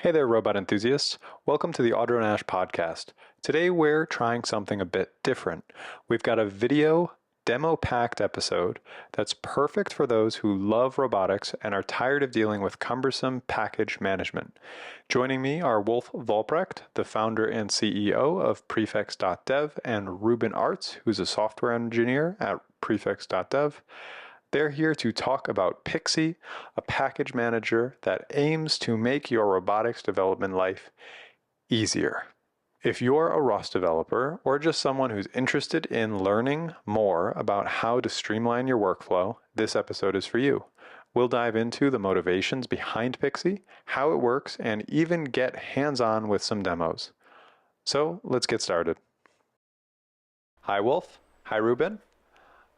Hey there, robot enthusiasts. Welcome to the Audrow Nash podcast. Today we're trying something a bit different. We've got a video demo-packed episode that's perfect for those who love robotics and are tired of dealing with cumbersome package management. Joining me are Wolf Vollprecht, the founder and CEO of Prefix.dev, and Ruben Arts, who's a software engineer at Prefix.dev. They're here to talk about Pixi, a package manager that aims to make your robotics development life easier. If you're a ROS developer or just someone who's interested in learning more about how to streamline your workflow, this episode is for you. We'll dive into the motivations behind Pixi, how it works, and even get hands-on with some demos. So let's get started. Hi, Wolf. Hi, Ruben.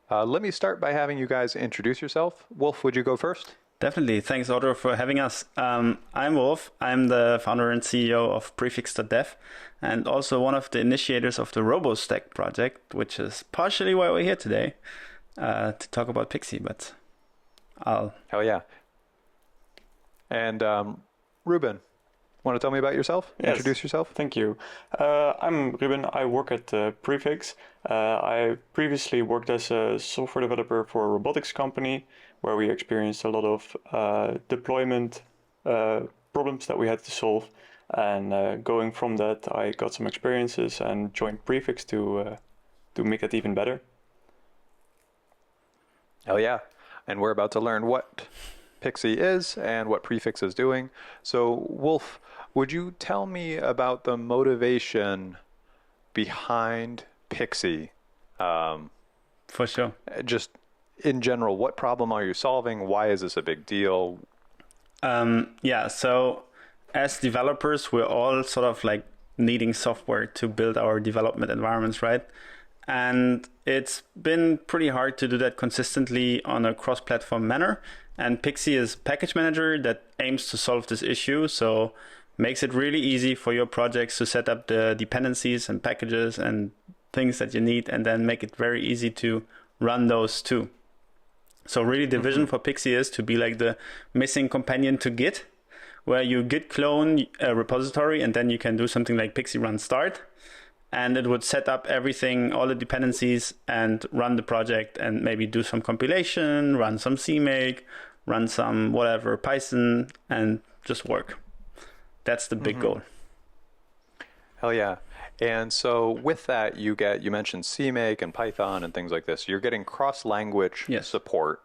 Let me start by having you guys introduce yourself. Wolf, would you go first? Definitely. Thanks, Audrow, for having us. I'm Wolf. I'm the founder and CEO of Prefix.dev and also one of the initiators of the RoboStack project, which is partially why we're here today to talk about Pixi, but Hell yeah. And Ruben, want to tell me about yourself? Yes. Introduce yourself? Thank you. I'm Ruben. I work at Prefix. I previously worked as a software developer for a robotics company where we experienced a lot of deployment problems that we had to solve. And going from that, I got some experiences and joined Prefix to make it even better. Oh yeah. And we're about to learn what Pixi is and what Prefix is doing. So Wolf, would you tell me about the motivation behind Pixi? For sure. Just in general, what problem are you solving? Why is this a big deal? So as developers, we're all sort of like needing software to build our development environments, right? And it's been pretty hard to do that consistently on a cross-platform manner. And Pixi is a package manager that aims to solve this issue. So makes it really easy for your projects to set up the dependencies and packages and things that you need, and then make it very easy to run those too. So really the vision for Pixi is to be like the missing companion to Git, where you git clone a repository and then you can do something like Pixi run start. And it would set up everything, all the dependencies, and run the project and maybe do some compilation, run some CMake, run some whatever, Python, and just work. That's the big goal. Hell yeah. And so with that, you mentioned CMake and Python and things like this. You're getting cross-language support,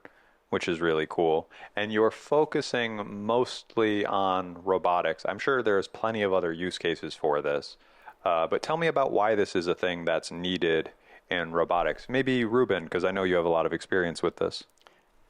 which is really cool. And you're focusing mostly on robotics. I'm sure there's plenty of other use cases for this. But tell me about why this is a thing that's needed in robotics. Maybe Ruben, because I know you have a lot of experience with this.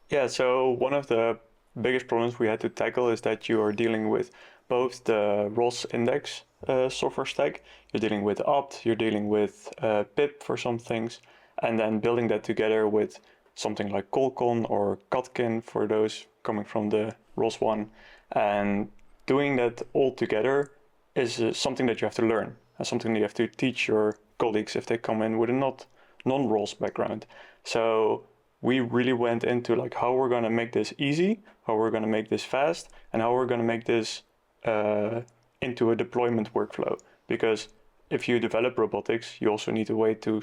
Yeah, so one of the biggest problems we had to tackle is that you are dealing with both the ROS index software stack, you're dealing with opt, you're dealing with pip for some things, and then building that together with something like colcon or catkin for those coming from the ROS one. And doing that all together is something that you have to learn. And something you have to teach your colleagues if they come in with a non-ROS background. So we really went into like how we're going to make this easy, how we're going to make this fast, and how we're going to make this into a deployment workflow. Because if you develop robotics, you also need a way to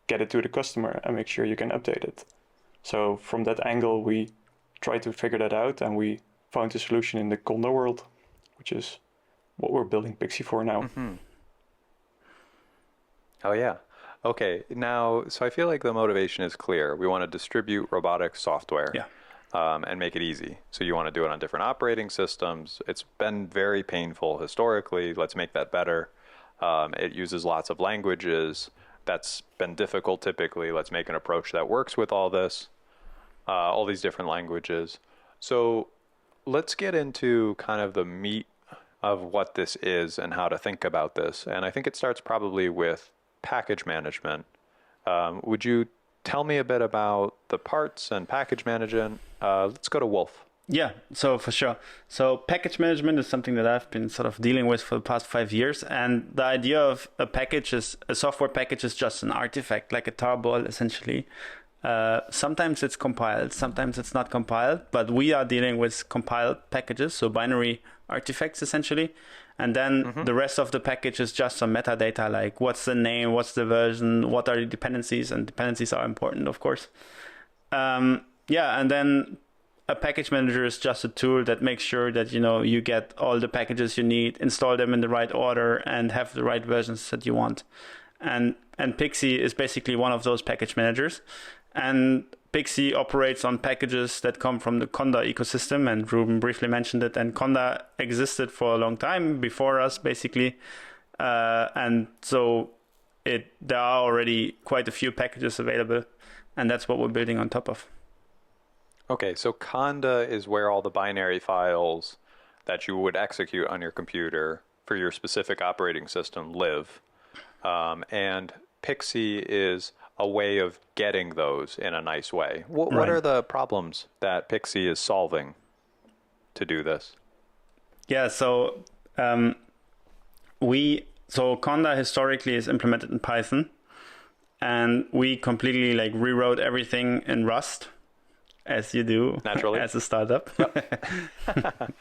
get it to the customer and make sure you can update it. So from that angle, we tried to figure that out, and we found a solution in the Conda world, which is what we're building Pixi for now. Oh yeah. Okay. Now, so I feel like the motivation is clear. We want to distribute robotics software and make it easy. So you want to do it on different operating systems. It's been very painful historically. Let's make that better. It uses lots of languages. That's been difficult typically. Let's make an approach that works with all this, all these different languages. So let's get into kind of the meat of what this is and how to think about this. And I think it starts probably with package management. Would you tell me a bit about the parts and package management? Let's go to Wolf. Yeah, so for sure. So package management is something that I've been sort of dealing with for the past 5 years. And the idea of a software package is just an artifact, like a tarball essentially. Sometimes it's compiled, sometimes it's not compiled, but we are dealing with compiled packages, so binary artifacts essentially. And then the rest of the package is just some metadata, like what's the name, what's the version, what are the dependencies, and dependencies are important, of course. And then a package manager is just a tool that makes sure that, you get all the packages you need, install them in the right order, and have the right versions that you want. And Pixi is basically one of those package managers. And Pixi operates on packages that come from the Conda ecosystem, and Ruben briefly mentioned it. And Conda existed for a long time before us, basically. And so there are already quite a few packages available, and that's what we're building on top of. Okay, so Conda is where all the binary files that you would execute on your computer for your specific operating system live. And Pixi is a way of getting those in a nice way. What are the problems that Pixi is solving to do this? Yeah, so Conda historically is implemented in Python, and we completely rewrote everything in Rust, as you do naturally as a startup. Yep.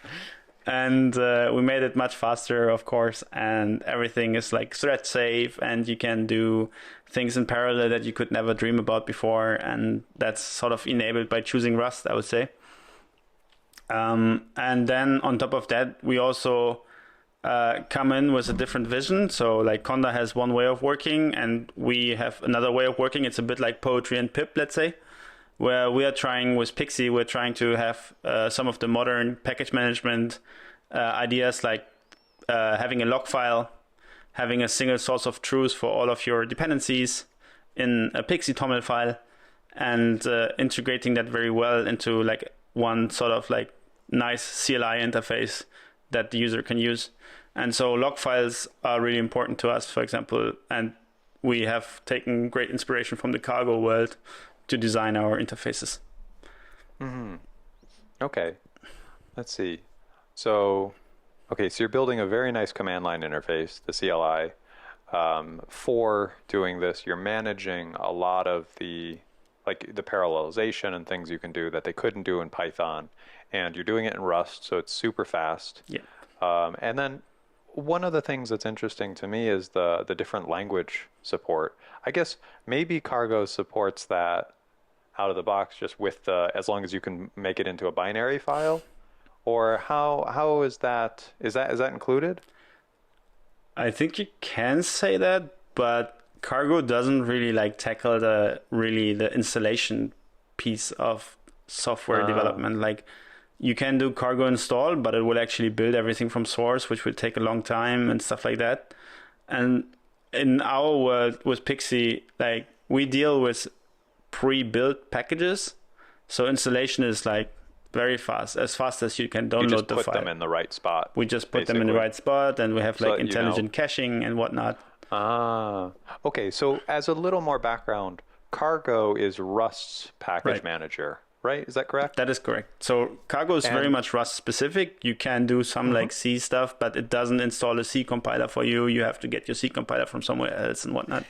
And we made it much faster, of course, and everything is thread safe, and you can do things in parallel that you could never dream about before, and that's sort of enabled by choosing Rust, I would say. And then on top of that, we also come in with a different vision. So Conda has one way of working, and we have another way of working. It's a bit like poetry and pip, let's say, where we are trying with Pixi, we're trying to have some of the modern package management ideas, like having a log file, having a single source of truth for all of your dependencies in a Pixi TOML file, and integrating that very well into one sort of nice CLI interface that the user can use. And so log files are really important to us, for example, and we have taken great inspiration from the cargo world to design our interfaces. Mm-hmm. Okay, let's see. So you're building a very nice command line interface, the CLI. For doing this, you're managing a lot of the parallelization and things you can do that they couldn't do in Python, and you're doing it in Rust, so it's super fast. Yeah. And then one of the things that's interesting to me is the different language support. I guess maybe Cargo supports that out of the box just with as long as you can make it into a binary file, or how is that included? I think you can say that, but Cargo doesn't really tackle the installation piece of software development. You can do Cargo install, but it will actually build everything from source, which will take a long time and stuff like that. And in our world with Pixi, we deal with pre-built packages, so installation is very fast, as fast as you can download the file. You just put them in the right spot. We just put them in the right spot, and we have intelligent caching and whatnot. Okay, so as a little more background, Cargo is Rust's package manager, right? Is that correct? That is correct. So Cargo is very much Rust specific. You can do some C stuff, but it doesn't install a C compiler for you. You have to get your C compiler from somewhere else and whatnot.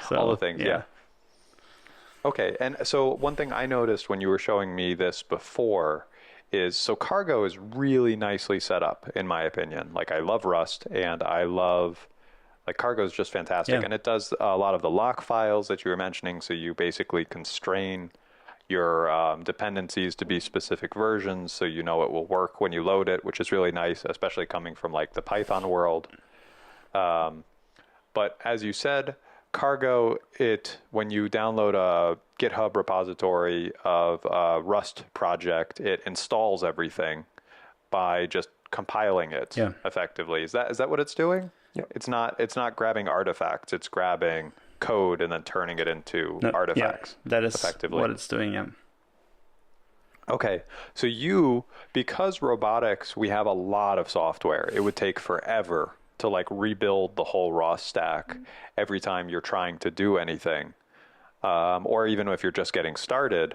So, all the things, yeah. Okay, and so one thing I noticed when you were showing me this before is, so Cargo is really nicely set up, in my opinion. I love Rust, and I love, Cargo is just fantastic. And it does a lot of the lock files that you were mentioning, so you basically constrain your dependencies to be specific versions, so it will work when you load it, which is really nice, especially coming from the Python world. But as you said, Cargo, when you download a GitHub repository of a Rust project, it installs everything by just compiling it effectively. Is that what it's doing? Yeah. It's not grabbing artifacts. It's grabbing code and then turning it into artifacts. Yeah, that is effectively what it's doing. Yeah. Okay, so because Robotics, we have a lot of software. It would take forever to rebuild the whole ROS stack every time you're trying to do anything, or even if you're just getting started,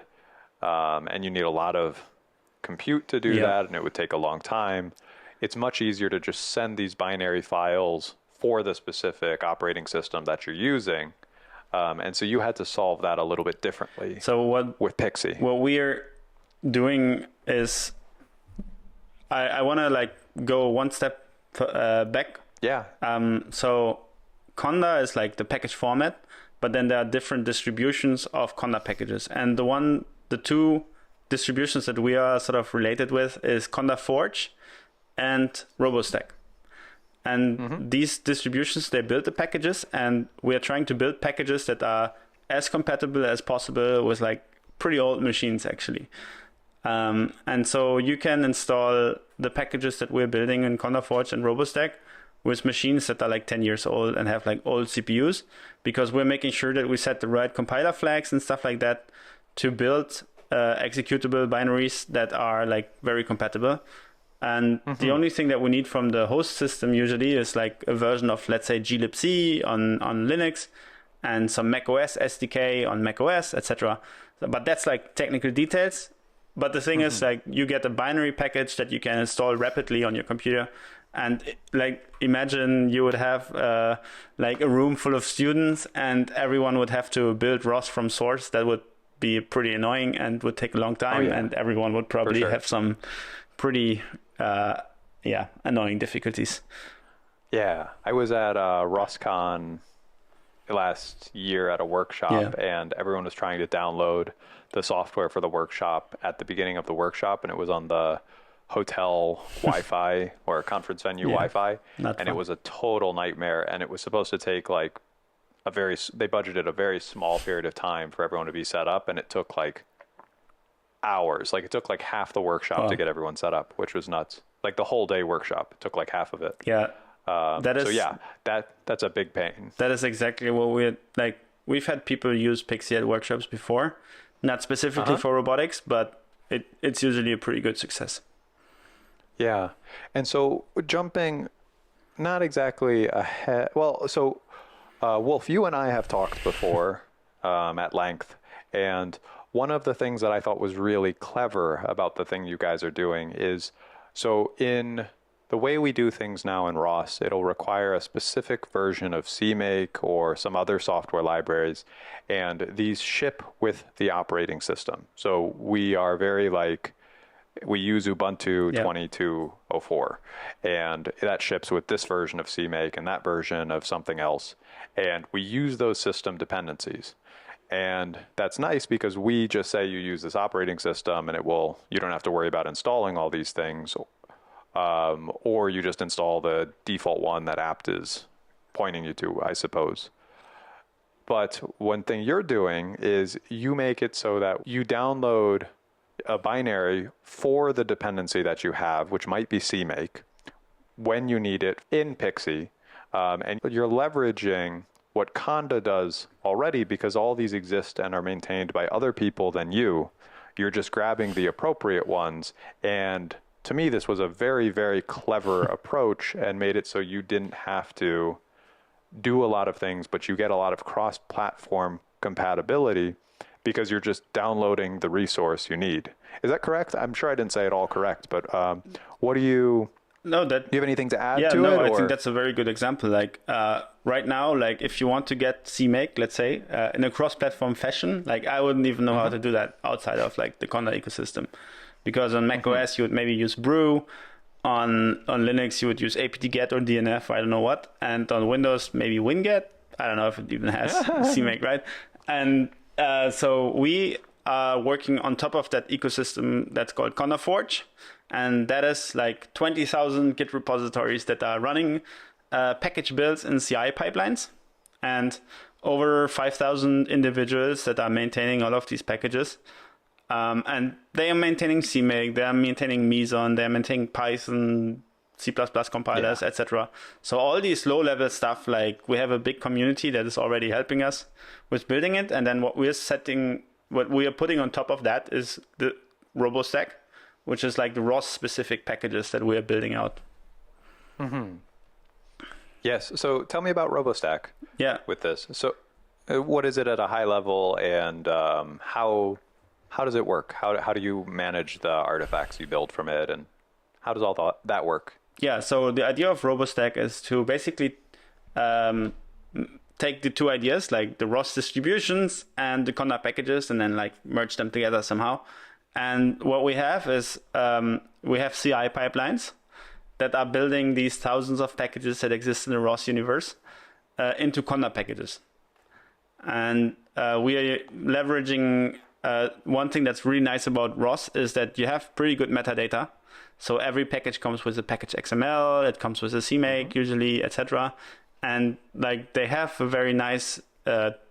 and you need a lot of compute to do that, and it would take a long time. It's much easier to just send these binary files for the specific operating system that you're using, and so you had to solve that a little bit differently. So with Pixi, what we're doing is, I want to go one step back. Yeah. So Conda is like the package format, but then there are different distributions of Conda packages. And the two distributions that we are sort of related with is Conda Forge and RoboStack. And these distributions, they build the packages, and we are trying to build packages that are as compatible as possible with like pretty old machines actually. And so you can install the packages that we're building in Conda Forge and RoboStack with machines that are like 10 years old and have like old CPUs, because we're making sure that we set the right compiler flags and stuff like that to build executable binaries that are like very compatible. And the only thing that we need from the host system usually is like a version of, let's say, glibc on Linux and some macOS SDK on macOS, etc. But that's like technical details. But the thing is, like, you get a binary package that you can install rapidly on your computer. And like, imagine you would have like a room full of students and everyone would have to build ROS from source. That would be pretty annoying and would take a long time. And everyone would probably have some pretty annoying difficulties. Yeah, I was at ROSCon last year at a workshop, and everyone was trying to download the software for the workshop at the beginning of the workshop, and it was on the hotel Wi-Fi or conference venue Wi-Fi, and it was a total nightmare. And it was supposed to take like they budgeted a very small period of time for everyone to be set up, and it took like hours. Like, it took like half the workshop to get everyone set up, which was nuts. Like, the whole day workshop took like half of it. That's a big pain. That is exactly what we've had people use Pixi at workshops before, not specifically for robotics, but it's usually a pretty good success. Yeah. And so jumping not exactly ahead. Well, so Wolf, you and I have talked before at length, and one of the things that I thought was really clever about the thing you guys are doing is, so in the way we do things now in ROS, it'll require a specific version of CMake or some other software libraries, and these ship with the operating system. So we are very like, we use Ubuntu 22.04, and that ships with this version of CMake and that version of something else. And we use those system dependencies. And that's nice because we just say you use this operating system and you don't have to worry about installing all these things. Or you just install the default one that apt is pointing you to, I suppose. But one thing you're doing is you make it so that you download a binary for the dependency that you have, which might be CMake, when you need it in Pixi. And you're leveraging what Conda does already, because all these exist and are maintained by other people than you. You're just grabbing the appropriate ones. And to me, this was a very, very clever approach and made it so you didn't have to do a lot of things, but you get a lot of cross-platform compatibility because you're just downloading the resource you need. Is that correct? I'm sure I didn't say it all correct, but what do you... No, do you have anything to add to it? No, I think that's a very good example. Like right now, like if you want to get CMake, let's say, in a cross-platform fashion, like I wouldn't even know how to do that outside of like the Conda-ecosystem, because on macOS you would maybe use Brew, on Linux you would use apt-get or DNF, I don't know what, and on Windows maybe winget. I don't know if it even has CMake, right? And so we are working on top of that ecosystem that's called Conda Forge. And that is like 20,000 Git repositories that are running package builds in CI pipelines, and over 5,000 individuals that are maintaining all of these packages. And they are maintaining CMake, they are maintaining Meson, they are maintaining Python, C++ compilers, etc. So all these low-level stuff, like we have a big community that is already helping us with building it. And then what we are putting on top of that is the RoboStack, which is like the ROS specific packages that we are building out. Yes. So tell me about RoboStack. With this. So what is it at a high level, and how does it work? How do you manage the artifacts you build from it, and how does all that work? Yeah. So the idea of RoboStack is to basically take the two ideas, like the ROS distributions and the Conda packages, and then like merge them together somehow. And what we have is we have CI pipelines that are building these thousands of packages that exist in the ROS universe into Conda packages. And we are leveraging one thing that's really nice about ROS is that you have pretty good metadata. So every package comes with a package XML, it comes with a CMake usually, etc. And like they have a very nice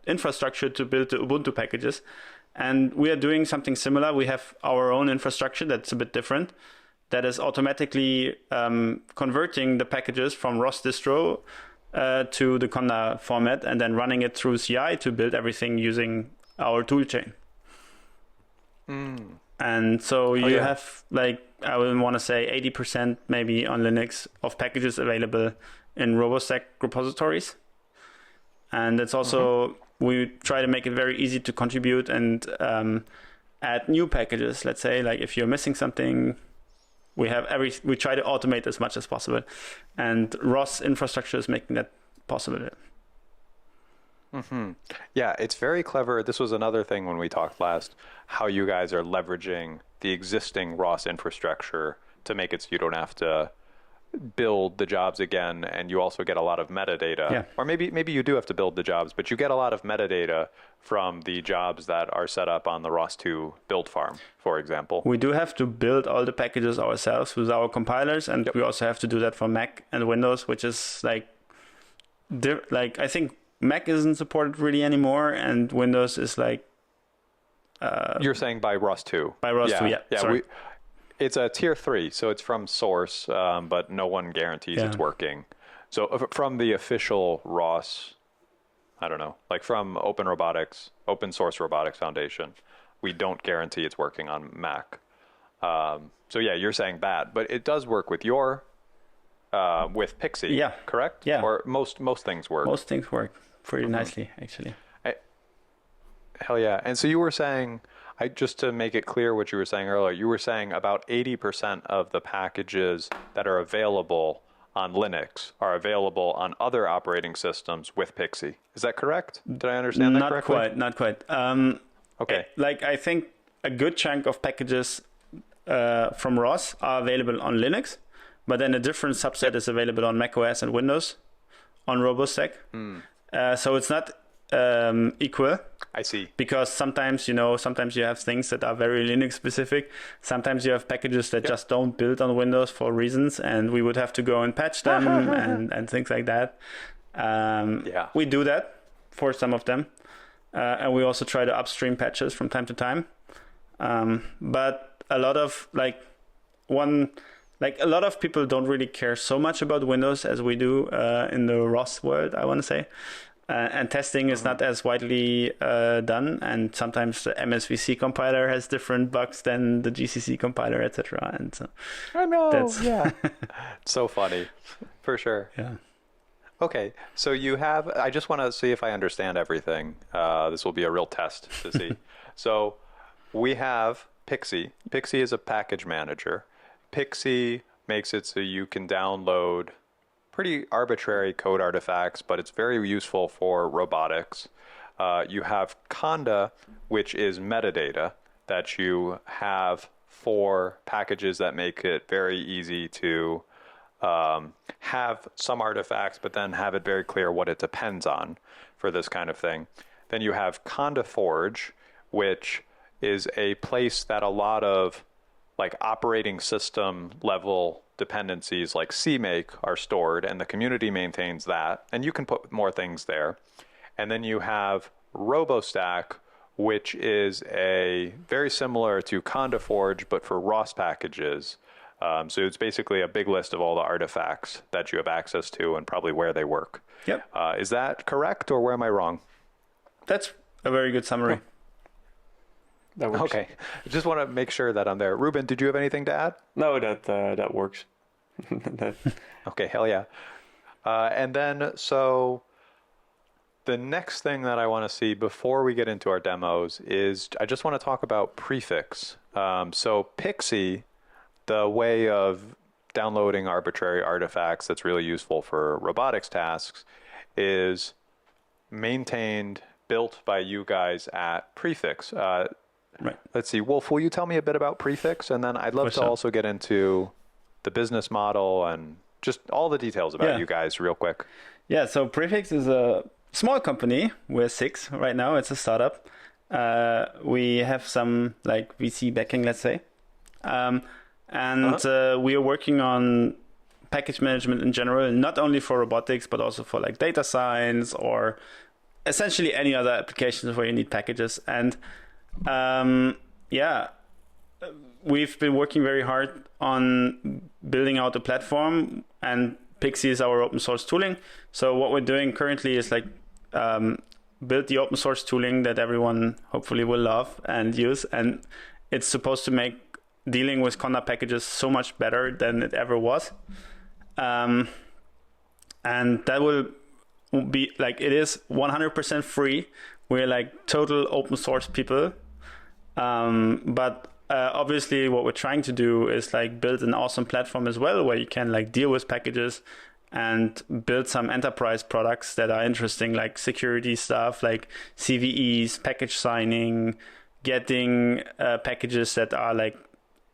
infrastructure to build the Ubuntu packages. And we are doing something similar. We have our own infrastructure that's a bit different, that is automatically converting the packages from ROS distro to the Conda format and then running it through CI to build everything using our toolchain. And so you have, like, I would want to say 80% maybe on Linux of packages available in RoboStack repositories. And it's also, we try to make it very easy to contribute and add new packages. Let's say, like, if you're missing something, we try to automate as much as possible. And ROS infrastructure is making that possible. Yeah, it's very clever. This was another thing when we talked last, how you guys are leveraging the existing ROS infrastructure to make it so you don't have to build the jobs again, and you also get a lot of metadata. Yeah. Or maybe you do have to build the jobs, but you get a lot of metadata from the jobs that are set up on the ROS2 build farm, for example. We do have to build all the packages ourselves with our compilers, and we also have to do that for Mac and Windows, which is like I think Mac isn't supported really anymore, and Windows is like... You're saying by ROS2? By ROS2, yeah. Sorry. It's a tier 3, so it's from source, but no one guarantees it's working. So from the official ROS, I don't know, like from Open Source Robotics Foundation, we don't guarantee it's working on Mac. So yeah, you're saying that, but it does work with with Pixi, correct? Yeah. Or most things work. Most things work pretty nicely, actually. Hell yeah. And so you were saying, just to make it clear what you were saying earlier, you were saying about 80% of the packages that are available on Linux are available on other operating systems with Pixi. Is that correct? Did I understand that correctly? Not quite. Okay. Like, I think a good chunk of packages from ROS are available on Linux, but then a different subset is available on macOS and Windows on RoboStack. So it's not equal. I see. Because sometimes you have things that are very Linux specific. Sometimes you have packages that just don't build on Windows for reasons, and we would have to go and patch them and things like that. We do that for some of them. And we also try to upstream patches from time to time. But a lot of a lot of people don't really care so much about Windows as we do in the ROS world, I want to say. And testing is not as widely done, and sometimes the MSVC compiler has different bugs than the GCC compiler, etc. And so I know, it's so funny, for sure. Yeah. Okay, so you have. I just want to see if I understand everything. This will be a real test to see. So we have Pixi. Pixi is a package manager. Pixi makes it so you can download pretty arbitrary code artifacts, but it's very useful for robotics. You have Conda, which is metadata that you have for packages that make it very easy to have some artifacts, but then have it very clear what it depends on for this kind of thing. Then you have Conda Forge, which is a place that a lot of like operating system level dependencies like CMake are stored, and the community maintains that, and you can put more things there. And then you have RoboStack, which is a very similar to Conda Forge, but for ROS packages. So it's basically a big list of all the artifacts that you have access to and probably where they work. Yep. Is that correct, or where am I wrong? That's a very good summary. That works. Okay. I just want to make sure that I'm there. Ruben, did you have anything to add? No, that works. Okay, hell yeah. And then, so the next thing that I want to see before we get into our demos is I just want to talk about Prefix. So Pixi, the way of downloading arbitrary artifacts that's really useful for robotics tasks, is maintained, built by you guys at Prefix. Right. Let's see, Wolf, will you tell me a bit about Prefix? And then I'd love to also get into the business model and just all the details about you guys real quick. Yeah, so Prefix is a small company. We're 6 right now. It's a startup. We have some like VC backing, let's say. We are working on package management in general, not only for robotics, but also for like data science or essentially any other applications where you need packages. And we've been working very hard on building out the platform, and Pixi is our open source tooling. So what we're doing currently is like build the open source tooling that everyone hopefully will love and use. And it's supposed to make dealing with Conda packages so much better than it ever was. And that will be like, it is 100% free. We're like total open source people. But obviously what we're trying to do is like build an awesome platform as well, where you can like deal with packages and build some enterprise products that are interesting, like security stuff, like CVEs, package signing, getting packages that are like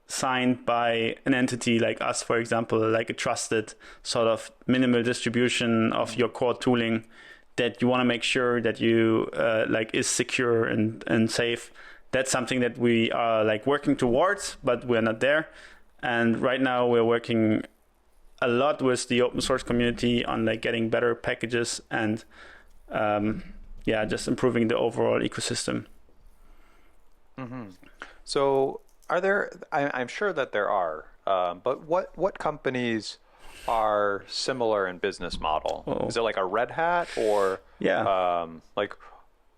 signed by an entity like us, for example, like a trusted sort of minimal distribution of your core tooling that you want to make sure that you like is secure and safe. That's something that we are like working towards, but we're not there. And right now we're working a lot with the open source community on like getting better packages and just improving the overall ecosystem. Mm-hmm. So are there, I'm sure that there are, but what companies are similar in business model? Oh. Is it like a Red Hat or like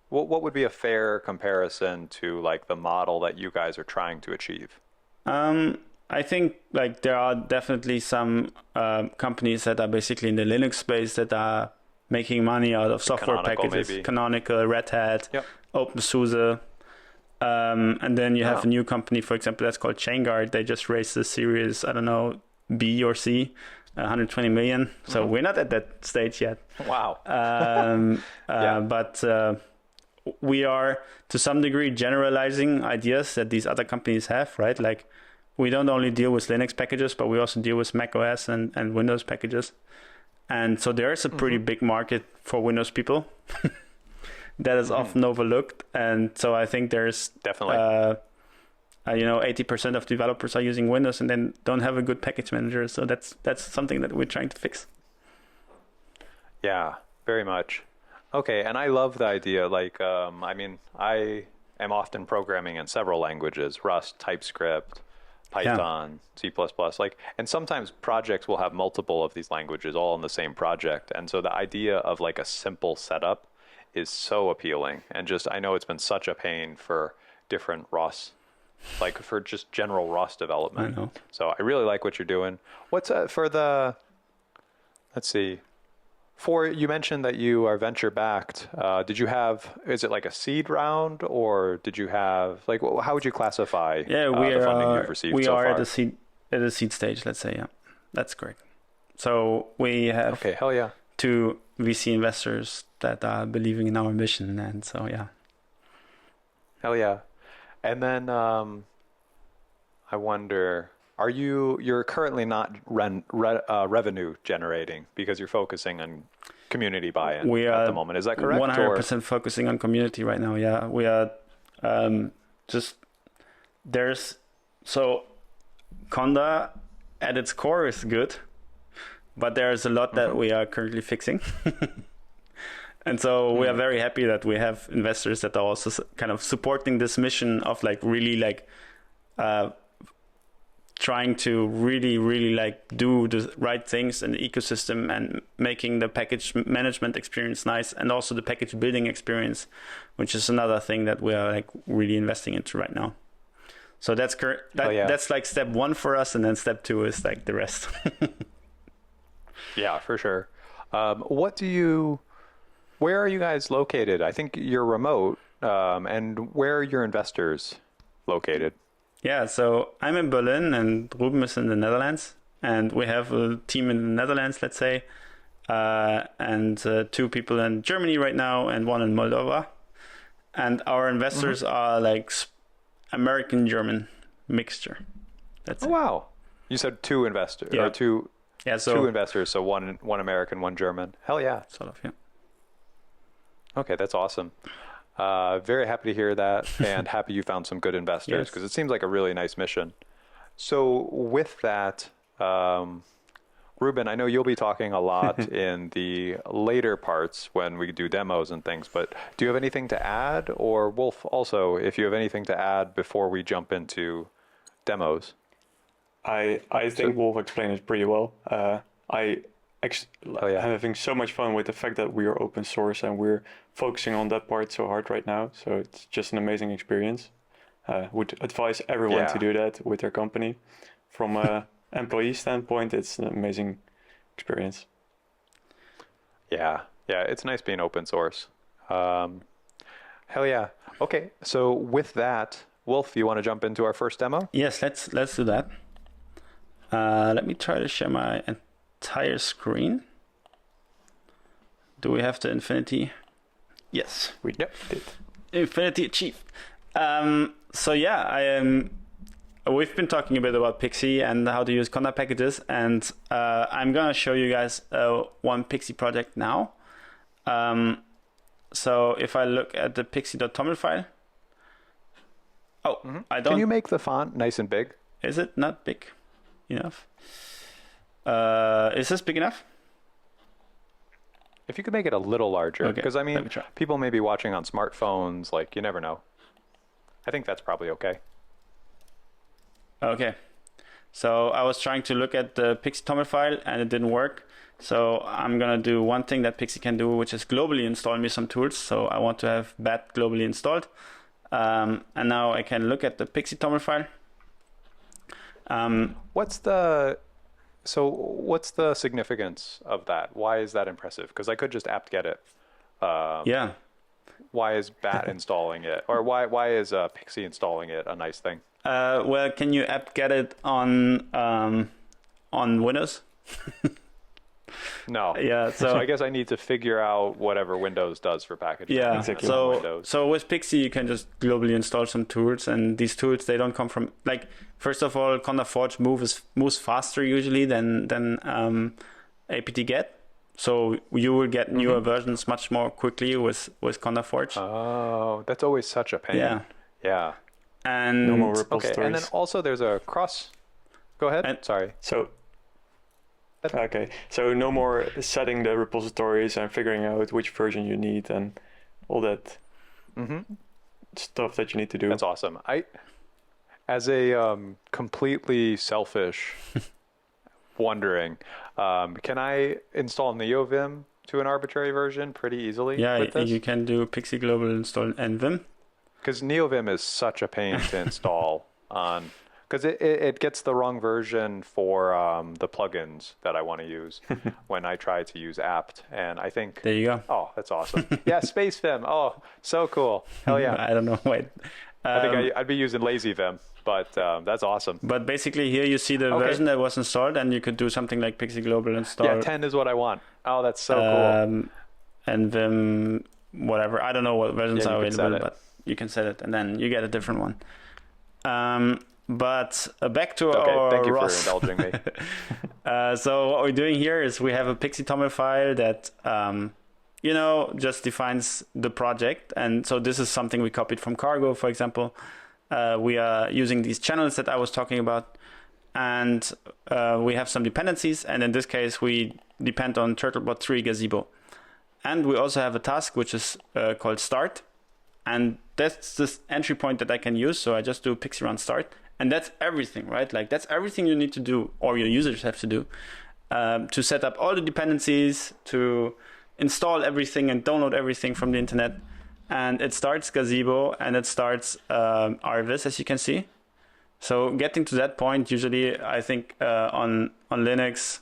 what would be a fair comparison to like the model that you guys are trying to achieve? I think like there are definitely some companies that are basically in the Linux space that are making money out of software packages. Maybe. Canonical, Red Hat, OpenSUSE. And then you have a new company, for example, that's called ChainGuard. They just raised the series, I don't know, B or C, 120 million. So we're not at that stage yet. Wow. But we are to some degree generalizing ideas that these other companies have, right? Like we don't only deal with Linux packages, but we also deal with Mac OS and Windows packages. And so there is a pretty big market for Windows people. That is often overlooked, and so I think there's definitely 80% of developers are using Windows and then don't have a good package manager. So that's something that we're trying to fix. Yeah, very much. Okay, and I love the idea. Like, I mean, I am often programming in several languages: Rust, TypeScript, Python, C++. Like, and sometimes projects will have multiple of these languages all in the same project, and so the idea of like a simple setup is so appealing. And just, I know it's been such a pain for different ROS, like for just general ROS development. I know. So I really like what you're doing. What's for the, let's see, for, you mentioned that you are venture backed. Did you have, is it like a seed round or did you have, like, how would you classify the funding you've received so far? We are at the seed stage, let's say. Yeah, that's correct. So we have okay, hell yeah. 2 VC investors that are believing in our mission, and so hell yeah. And then I wonder, you're currently not revenue generating because you're focusing on community buy-in at the moment, is that correct? 100% focusing on community right now. Yeah, we are so Conda at its core is good, but there's a lot that we are currently fixing. And so we are very happy that we have investors that are also kind of supporting this mission of like really like trying to really like do the right things in the ecosystem and making the package management experience nice, and also the package building experience, which is another thing that we are like really investing into right now. So that's that's like step 1 for us, and then step 2 is like the rest. Yeah, for sure. Where are you guys located? I think you're remote, and where are your investors located? Yeah, so I'm in Berlin and Ruben is in the Netherlands, and we have a team in the Netherlands, let's say, and 2 people in Germany right now and 1 in Moldova. And our investors are like American-German mixture. Wow. You said two investors, Yeah. or two So investors, so one American, one German. Hell yeah. sort of, yeah. Okay, that's awesome. Very happy to hear that, and happy you found some good investors, Yes. because it seems like a really nice mission. So with that, Ruben, I know you'll be talking a lot in the later parts when we do demos and things, but do you have anything to add? Or Wolf, also, if you have anything to add before we jump into demos? I think Wolf explained it pretty well. I'm yeah. having so much fun with the fact that we are open source and we're focusing on that part so hard right now. So it's just an amazing experience. Would advise everyone to do that with their company. From a employee standpoint, it's an amazing experience. Yeah, it's nice being open source. Hell yeah. Okay, so with that, Wolf, you want to jump into our first demo? Yes, let's do that. Let me try to share my entire screen. Do we have the infinity? Yes. We did. Infinity achieved. So yeah, we've been talking a bit about Pixi and how to use Conda packages, and I'm gonna show you guys one Pixi project now. So if I look at the Pixi.toml file, I don't. Can you make the font nice and big? Is it not big enough? Is this big enough? If you could make it a little larger, because I let mean, me try. people may be watching on smartphones, like you never know. I think that's probably okay. Okay. So I was trying to look at the Pixi.toml file and it didn't work. So I'm going to do one thing that Pixi can do, which is globally install me some tools. So I want to have bat globally installed. And now I can look at the Pixi.toml file. What's the significance of that? Why is that impressive? Because I could just apt-get it. Yeah. Why is bat installing it? Or why is Pixi installing it a nice thing? Well, can you apt-get it on Windows? No. Yeah. So I guess I need to figure out whatever Windows does for packaging. Yeah, Exactly. so with Pixi you can just globally install some tools, and these tools, they don't come from, like, first of all, Conda Forge moves faster usually than apt-get. So you will get newer versions much more quickly with Conda Forge. Oh, that's always such a pain. Yeah. And No more Okay, repositories. and then also there's a cross. Go ahead. Sorry. So no more setting the repositories and figuring out which version you need and all that stuff that you need to do. That's awesome. As a completely selfish wondering, can I install NeoVim to an arbitrary version pretty easily? yeah, with this? you can do Pixi global install and Vim. Because NeoVim is such a pain to install on, because it gets the wrong version for the plugins that I want to use when I try to use apt. And I think, There you go. oh, that's awesome. Yeah, Space Vim. Oh, so cool. Hell yeah. I don't know. Wait. I think I'd be using Lazy Vim, but that's awesome. But basically here you see the version that was installed, and you could do something like Pixi global install. Yeah, 10 is what I want. Oh, that's so cool. And Vim, whatever. I don't know what versions Yeah, are you can set available, it. but you can set it, and then you get a different one. But back to Okay, our thank you ROS. for indulging me. So what we're doing here is we have a Pixi.toml file that, just defines the project. And so this is something we copied from Cargo, for example. We are using these channels that I was talking about. And we have some dependencies. And in this case, we depend on Turtlebot 3 Gazebo. And we also have a task, which is called start. And that's this entry point that I can use. So I just do Pixi run start. And that's everything, right? Like, that's everything you need to do, or your users have to do, to set up all the dependencies, to install everything and download everything from the internet. And it starts Gazebo, and it starts Arvis, as you can see. So getting to that point, usually, I think on Linux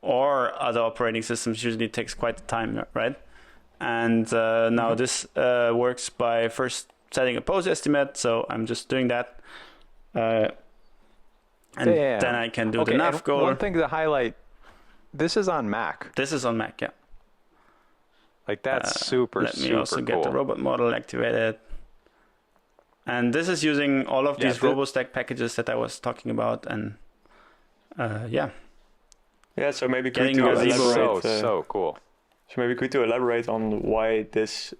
or other operating systems, usually takes quite a time, right? And now this works by first setting a pose estimate. So I'm just doing that. And then I can do the nav goal. One thing to highlight, this is on Mac. This is on Mac, yeah. Like, that's super, Let me super also cool. get the robot model activated. And this is using all of these RoboStack packages that I was talking about. And Yeah, so maybe good Getting to Gazebo. elaborate. So cool. So maybe good to elaborate on why this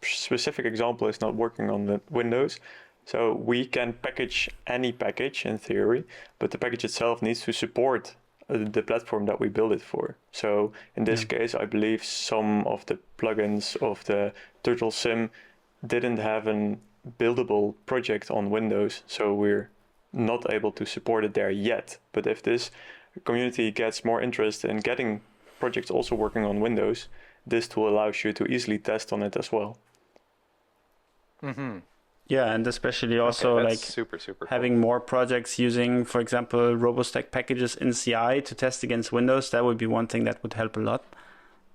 specific example is not working on the Windows. So we can package any package in theory, but the package itself needs to support the platform that we build it for. So in this case, I believe some of the plugins of the Turtle Sim didn't have a buildable project on Windows, so we're not able to support it there yet. But if this community gets more interest in getting projects also working on Windows, this tool allows you to easily test on it as well. Mm-hmm. Yeah, and especially also Okay, like that's super cool. having more projects using, for example, RoboStack packages in CI to test against Windows. That would be one thing that would help a lot.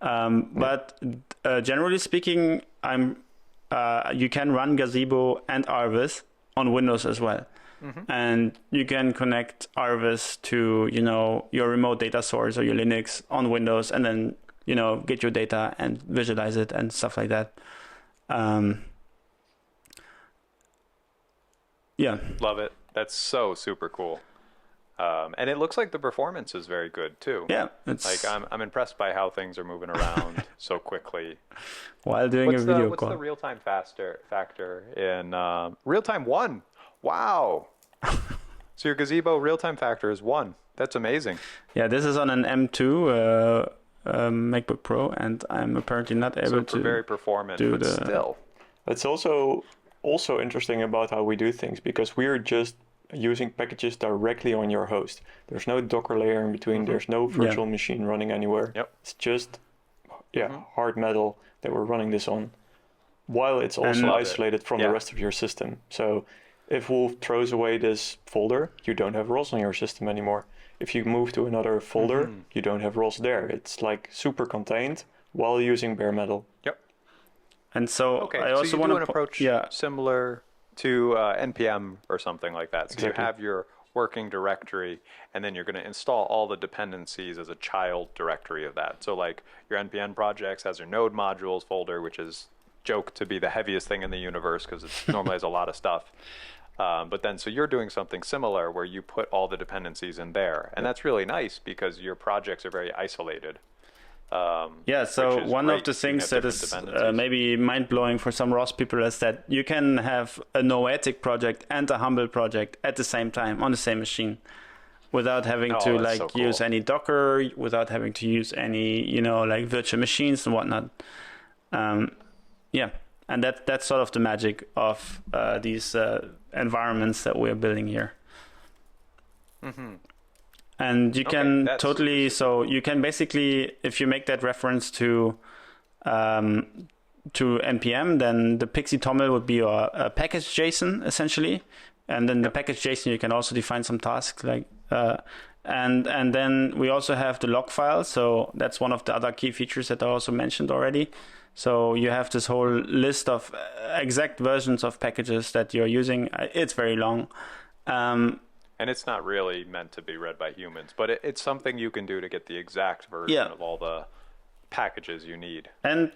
But generally speaking, you can run Gazebo and Arvis on Windows as well. Mm-hmm. And you can connect Arvis to, your remote data source or your Linux on Windows, and then, get your data and visualize it and stuff like that. Yeah. Love it. That's so super cool. And it looks like the performance is very good too. Yeah. Like I'm impressed by how things are moving around so quickly. While doing a video what's call. the real-time factor in real-time 1? Wow. So your Gazebo real-time factor is 1. That's amazing. Yeah, this is on an M2 MacBook Pro, and I'm apparently not able to very performant, do but still. It's also interesting about how we do things, because we're just using packages directly on your host. There's no Docker layer in between. Mm-hmm. There's no virtual machine running anywhere. Yep. It's just hard metal that we're running this on, while it's also isolated from the rest of your system. So if Wolf throws away this folder, you don't have ROS on your system anymore. If you move to another folder, you don't have ROS there. It's like super contained while using bare metal. Yep. And so I so also you want do to an approach similar to NPM or something like that. So Exactly. you have your working directory, and then you're going to install all the dependencies as a child directory of that. So like your NPM projects has your node modules folder, which is joked to be the heaviest thing in the universe because it normally has a lot of stuff. But then, so you're doing something similar where you put all the dependencies in there. And that's really nice because your projects are very isolated. So one of the things that is maybe mind-blowing for some ROS people is that you can have a Noetic project and a Humble project at the same time on the same machine without having to use any Docker, without having to use any, virtual machines and whatnot. And that's sort of the magic of these environments that we're building here. Mm-hmm. And you can so you can basically, if you make that reference to NPM, then the Pixi toml would be a package JSON essentially, and then the package JSON you can also define some tasks and then we also have the log file. So that's one of the other key features that I also mentioned already. So you have this whole list of exact versions of packages that you're using. It's very long. And it's not really meant to be read by humans, but it's something you can do to get the exact version of all the packages you need. And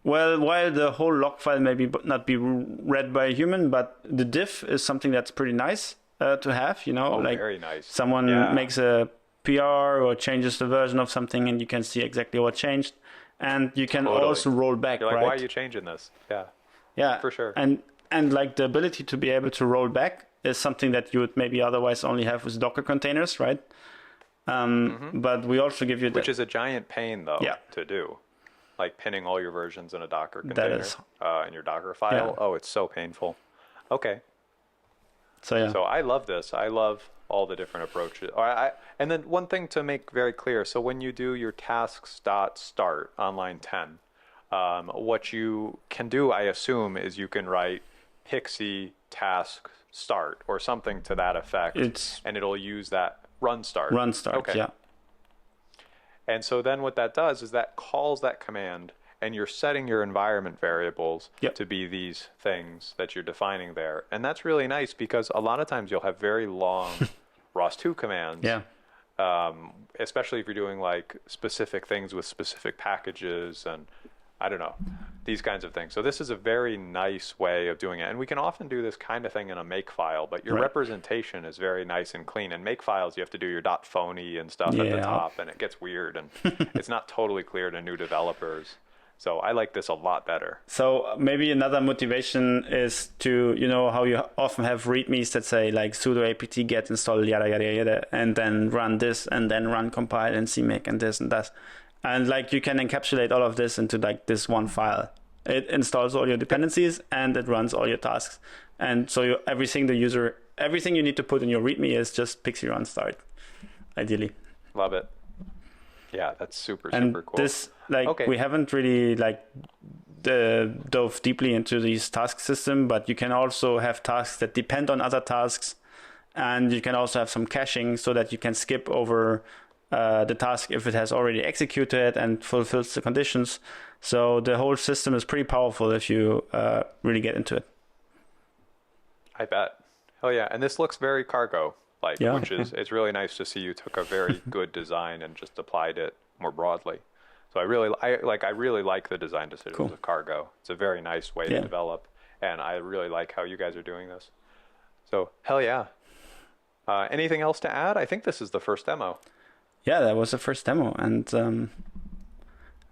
while the whole log file maybe not be read by a human, but the diff is something that's pretty nice to have, very nice. Someone makes a PR or changes the version of something and you can see exactly what changed. And you can also roll back, You're like, right? why are you changing this? Yeah, for sure. And like the ability to be able to roll back is something that you would maybe otherwise only have with Docker containers, right? But we also give you which is a giant pain, though, to do. Like pinning all your versions in a Docker container in your Docker file. Oh, it's so painful. Okay. So I love this. I love all the different approaches. And then one thing to make very clear. So when you do your tasks.start on line 10, what you can do, I assume, is you can write Pixi task start or something to that effect, and it'll use that run start. Okay. And so then what that does is that calls that command, and you're setting your environment variables to be these things that you're defining there. And that's really nice because a lot of times you'll have very long ROS2 commands, especially if you're doing like specific things with specific packages and I don't know, these kinds of things. So this is a very nice way of doing it. And we can often do this kind of thing in a make file, but your representation is very nice and clean. In make files, you have to do your .phony and stuff at the top, and it gets weird, and it's not totally clear to new developers. So I like this a lot better. So maybe another motivation is to, you know, how you often have readmes that say like sudo apt get install yada yada yada, and then run this, and then run compile and CMake and this and that. And like you can encapsulate all of this into like this one file. It installs all your dependencies and it runs all your tasks. And so everything you need to put in your README is just Pixi run start, ideally. Love it. Yeah, that's super cool. This, like, we haven't really like dove deeply into these task system, but you can also have tasks that depend on other tasks, and you can also have some caching so that you can skip over the task if it has already executed and fulfills the conditions. So the whole system is pretty powerful if you really get into it. I bet. Oh yeah, and this looks very cargo-like, which is, it's really nice to see you took a very good design and just applied it more broadly. So I really like the design decisions of cargo. It's a very nice way to develop, and I really like how you guys are doing this. So hell yeah. Anything else to add? I think this is the first demo. Yeah, that was the first demo, and I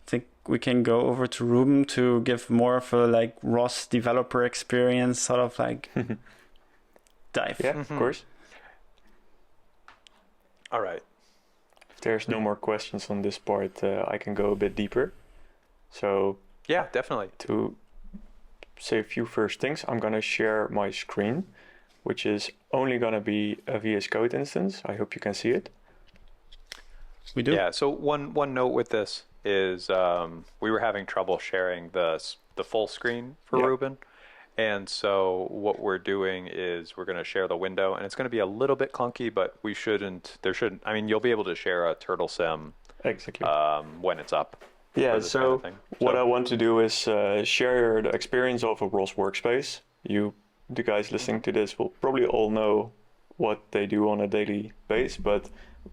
think we can go over to Ruben to give more of a like ROS developer experience, sort of like dive. Yeah, of course. All right. If there's no more questions on this part, I can go a bit deeper. So yeah, definitely. To say a few first things, I'm gonna share my screen, which is only gonna be a VS Code instance. I hope you can see it. We do. Yeah. So one note with this is we were having trouble sharing the full screen for Ruben, and so what we're doing is we're going to share the window, and it's going to be a little bit clunky, but we shouldn't. I mean, you'll be able to share a turtle sim exactly when it's up. Yeah. So what I want to do is share the experience of a ROS workspace. The guys listening to this will probably all know what they do on a daily basis, but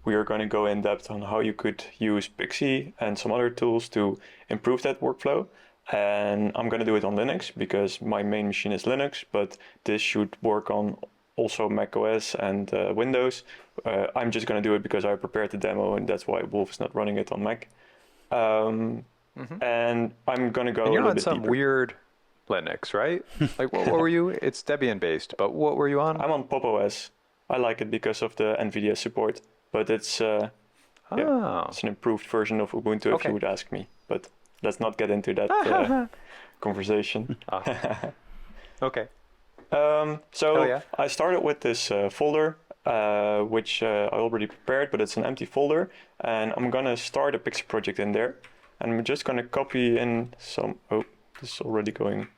we are going to go in depth on how you could use Pixi and some other tools to improve that workflow. And I'm going to do it on Linux because my main machine is Linux, but this should work on also Mac OS and Windows. I'm just going to do it because I prepared the demo, and that's why Wolf is not running it on Mac. And I'm going to go a little bit deeper. You're on some weird Linux, right? Like what were you? It's Debian based, but what were you on? I'm on Pop OS. I like it because of the NVIDIA support. But it's it's an improved version of Ubuntu, if you would ask me. But let's not get into that conversation. Okay. So I started with this folder, which I already prepared, but it's an empty folder. And I'm going to start a Pixi project in there. And I'm just going to copy in some... Oh, this is already going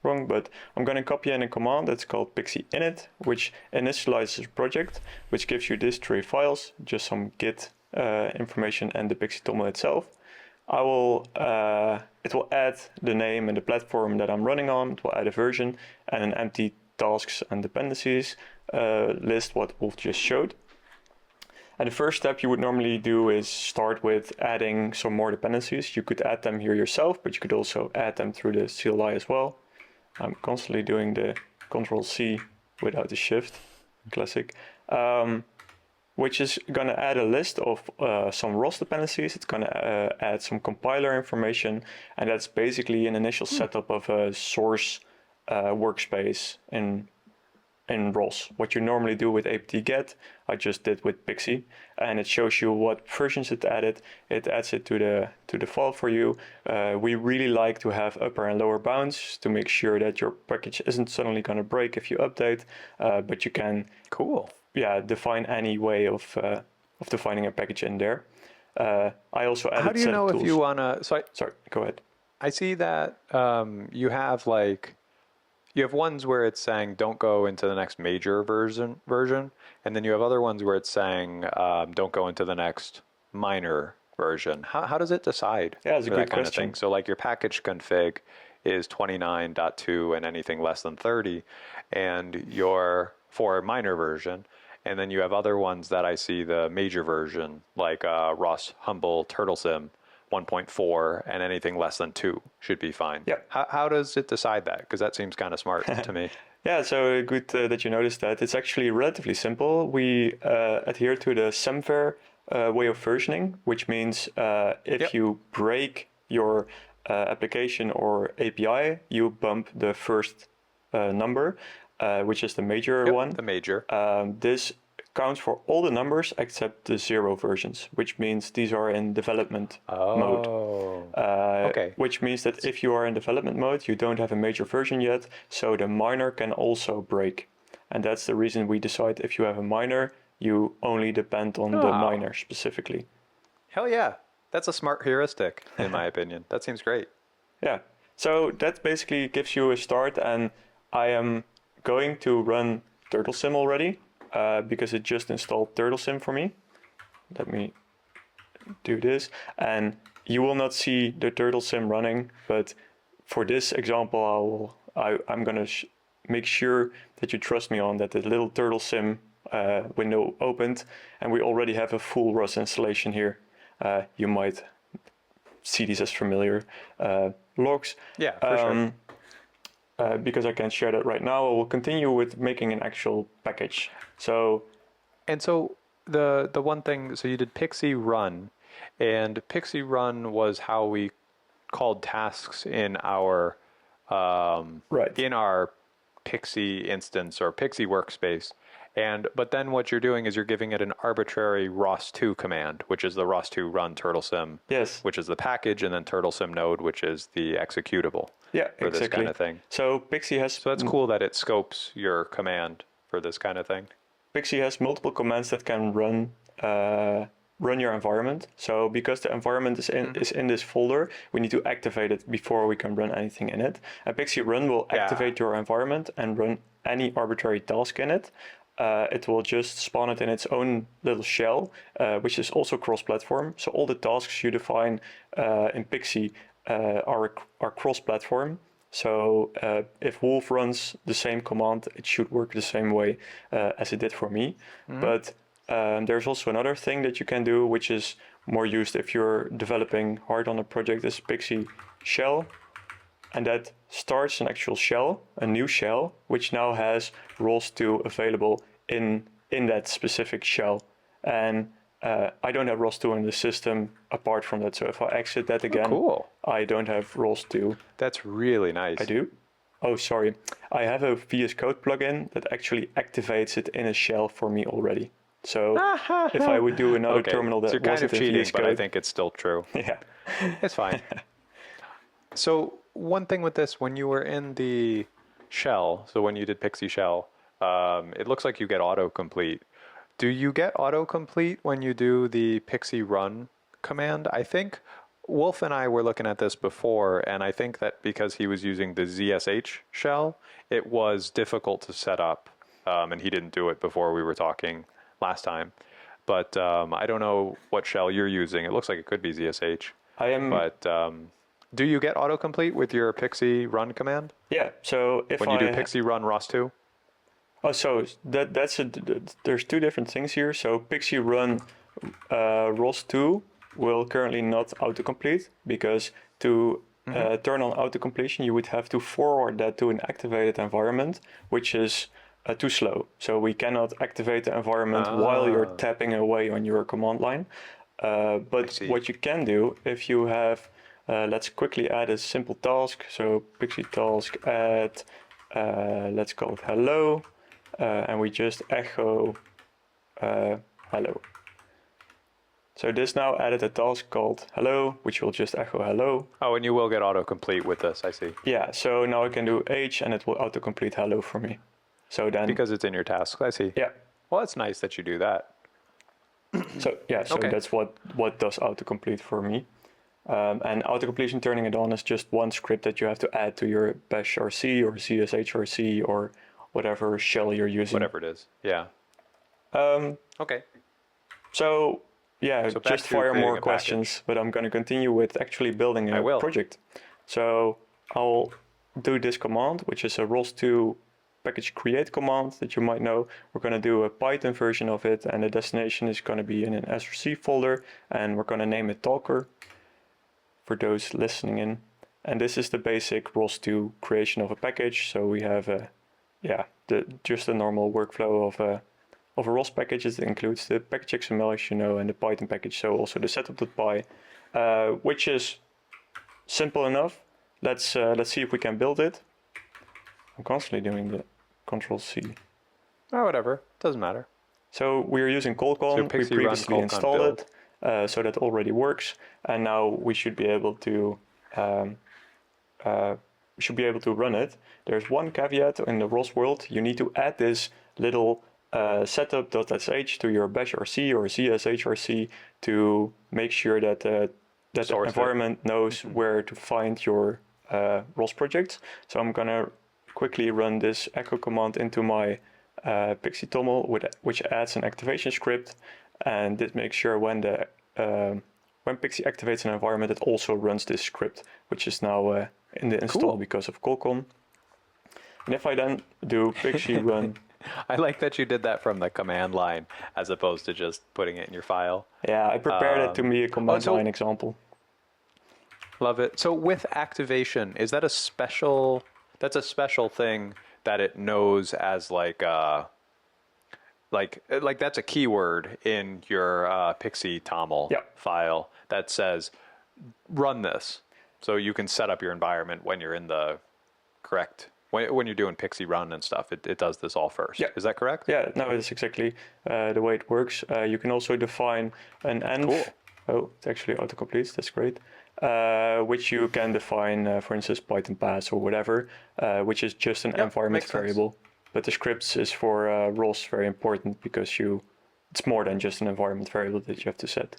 wrong, but I'm going to copy in a command that's called Pixi init, which initializes a project, which gives you these three files, just some Git information and the Pixi toml itself. It will add the name and the platform that I'm running on. It will add a version and an empty tasks and dependencies list, what Wolf just showed. And the first step you would normally do is start with adding some more dependencies. You could add them here yourself, but you could also add them through the CLI as well. I'm constantly doing the Control-C without the Shift, classic, which is going to add a list of some ROS dependencies. It's going to add some compiler information, and that's basically an initial setup of a source workspace in ROS. What you normally do with apt-get, I just did with Pixi, and it shows you what versions it added. It adds it to the file for you. We really like to have upper and lower bounds to make sure that your package isn't suddenly going to break if you update, but you can define any way of defining a package in there. I also added. How do you know if you want to? Sorry, go ahead. I see that you have you have ones where it's saying don't go into the next major version, and then you have other ones where it's saying don't go into the next minor version. How does it decide? Yeah, it's a good kind question. Of thing? So like your package config is 29.2 and anything less than 30, and for a minor version, and then you have other ones that I see the major version like ROS Humble Turtle Sim, 1.4, and anything less than 2 should be fine. Yeah. How does it decide that? Because that seems kind of smart to me. Yeah, so good that you noticed that. It's actually relatively simple. We adhere to the semver way of versioning, which means if you break your application or API, you bump the first number, which is the major one. The major. This counts for all the numbers except the 0 versions, which means these are in development mode. Okay. Which means that if you are in development mode, you don't have a major version yet, so the minor can also break. And that's the reason we decide if you have a minor, you only depend on the minor specifically. Hell yeah. That's a smart heuristic, in my opinion. That seems great. Yeah. So that basically gives you a start, and I am going to run TurtleSim already because it just installed TurtleSim for me. Let me do this, and you will not see the TurtleSim running, but for this example, I'm gonna make sure that you trust me on that the little TurtleSim window opened, and we already have a full ROS installation here. You might see these as familiar logs. Yeah, for sure. Because I can't share that right now, I will continue with making an actual package. So the one thing, so you did Pixi run, and Pixi run was how we called tasks in our in our Pixi instance or Pixi workspace. But then what you're doing is you're giving it an arbitrary ROS2 command, which is the ROS2 run turtlesim, yes, which is the package, and then turtlesim node, which is the executable for this kind of thing. So Pixi has... So that's cool that it scopes your command for this kind of thing. Pixi has multiple commands that can run your environment. So because the environment is in this folder, we need to activate it before we can run anything in it. And Pixi run will activate your environment and run any arbitrary task in it. It will just spawn it in its own little shell, which is also cross-platform. So all the tasks you define in Pixi are cross-platform. So if Wolf runs the same command, it should work the same way as it did for me. But there's also another thing that you can do, which is more used if you're developing hard on a project, is Pixi shell. And that starts an actual shell, a new shell, which now has ROS2 available in that specific shell. And I don't have ROS2 in the system apart from that. So if I exit that again, I don't have ROS2. That's really nice. I do? Oh, sorry. I have a VS Code plugin that actually activates it in a shell for me already. So if I would do another terminal that wasn't in VS Code, but I think it's still true. Yeah. It's fine. So one thing with this, when you were in the shell, so when you did Pixi shell, it looks like you get autocomplete. Do you get autocomplete when you do the Pixi run command? I think Wolf and I were looking at this before, and I think that because he was using the ZSH shell, it was difficult to set up, and he didn't do it before we were talking last time. But I don't know what shell you're using. It looks like it could be ZSH. I am... But do you get autocomplete with your Pixi run command? Yeah, so if when you do Pixi run ROS2? Oh, so there's two different things here. So Pixi run ROS2 will currently not autocomplete, because to turn on autocompletion, you would have to forward that to an activated environment, which is too slow. So we cannot activate the environment while you're tapping away on your command line. But what you can do, if you have, let's quickly add a simple task. So Pixi task add, let's call it hello. And we just echo hello. So this now added a task called hello, which will just echo hello. Oh, and you will get autocomplete with this, I see. Yeah, so now I can do H and it will autocomplete hello for me. So then... Because it's in your tasks, I see. Yeah. Well, it's nice that you do that. So that's what does autocomplete for me. And autocompletion turning it on is just one script that you have to add to your bash RC or CSHRC or whatever shell you're using. Whatever it is, yeah. Okay. So, yeah, so just fire more questions, but I'm going to continue with actually building a project. So I'll do this command, which is a ROS2 package create command that you might know. We're going to do a Python version of it, and the destination is going to be in an src folder, and we're going to name it talker. for those listening in. And this is the basic ROS2 creation of a package. So we have just a normal workflow of a ROS package. It includes the package XML, as you know, and the Python package. So also the setup.py, which is simple enough. Let's see if we can build it. I'm constantly doing the Control-C. Oh, whatever. Doesn't matter. So we're using Colcon. So we Pixi previously run installed it, so that already works. And now we should be able to run it. There's one caveat in the ROS world. You need to add this little setup.sh to your bash RC or CSHRC to make sure that the environment knows where to find your ROS project. So I'm gonna quickly run this echo command into my Pixi toml, which adds an activation script, and this makes sure when Pixi activates an environment, it also runs this script, which is now in the install because of Colcon. And if I then do Pixi run, I like that you did that from the command line as opposed to just putting it in your file. Yeah, I prepared it to be a command line example. Love it. So with activation, is that a special thing that it knows as like that's a keyword in your Pixi toml file that says run this, so you can set up your environment when you're in the correct when you're doing Pixi run and stuff. It does this all first. Yeah. Is that correct? Yeah, no, it's exactly the way it works. You can also define an env. Cool. Oh, it actually autocompletes. That's great. Which you can define, for instance, Python pass or whatever, which is just an environment variable. But the scripts is for ROS very important because it's more than just an environment variable that you have to set.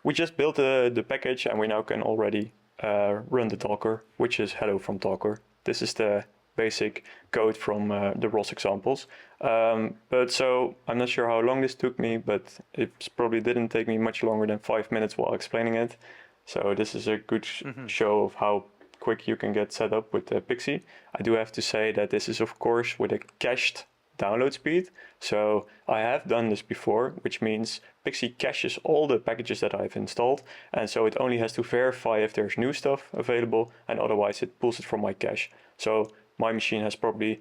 We just built the package, and we now can already run the Docker, which is hello from Docker. This is the basic code from the ROS examples. So I'm not sure how long this took me, but it probably didn't take me much longer than 5 minutes while explaining it. So this is a good show of how quick you can get set up with Pixi. I do have to say that this is of course with a cached download speed. So I have done this before, which means Pixi caches all the packages that I've installed, and so it only has to verify if there's new stuff available, and otherwise it pulls it from my cache. So my machine has probably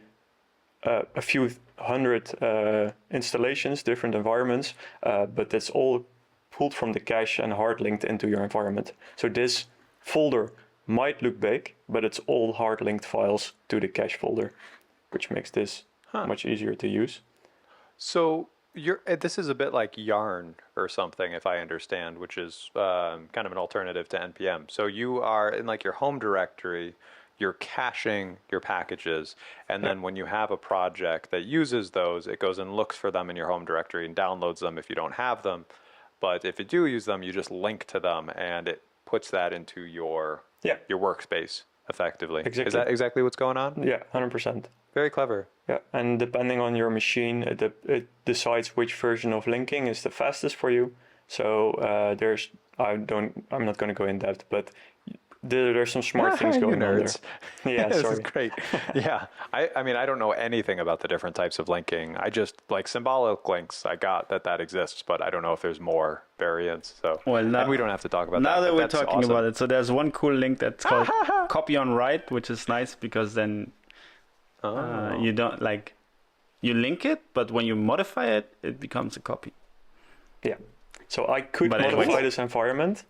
a few hundred installations, different environments, but that's all pulled from the cache and hard linked into your environment. So this folder might look big, but it's all hard linked files to the cache folder, which makes this much easier to use. So this is a bit like Yarn or something, if I understand, which is kind of an alternative to NPM. So you are in like your home directory, you're caching your packages, and then when you have a project that uses those, it goes and looks for them in your home directory and downloads them if you don't have them. But if you do use them, you just link to them, and it puts that into your workspace effectively. Exactly. Is that exactly what's going on? Yeah, 100%. Very clever. Yeah, and depending on your machine, it decides which version of linking is the fastest for you. So I'm not going to go in depth, but there's some smart things going on there. Yeah, this sorry. is great. Yeah, I mean, I don't know anything about the different types of linking. I just like symbolic links. I got that exists, but I don't know if there's more variants. So and we don't have to talk about that. Now that we're that's talking awesome. about it, so there's one cool link that's called copy on write, which is nice because then you don't you link it, but when you modify it, it becomes a copy. Yeah. So I could modify this environment,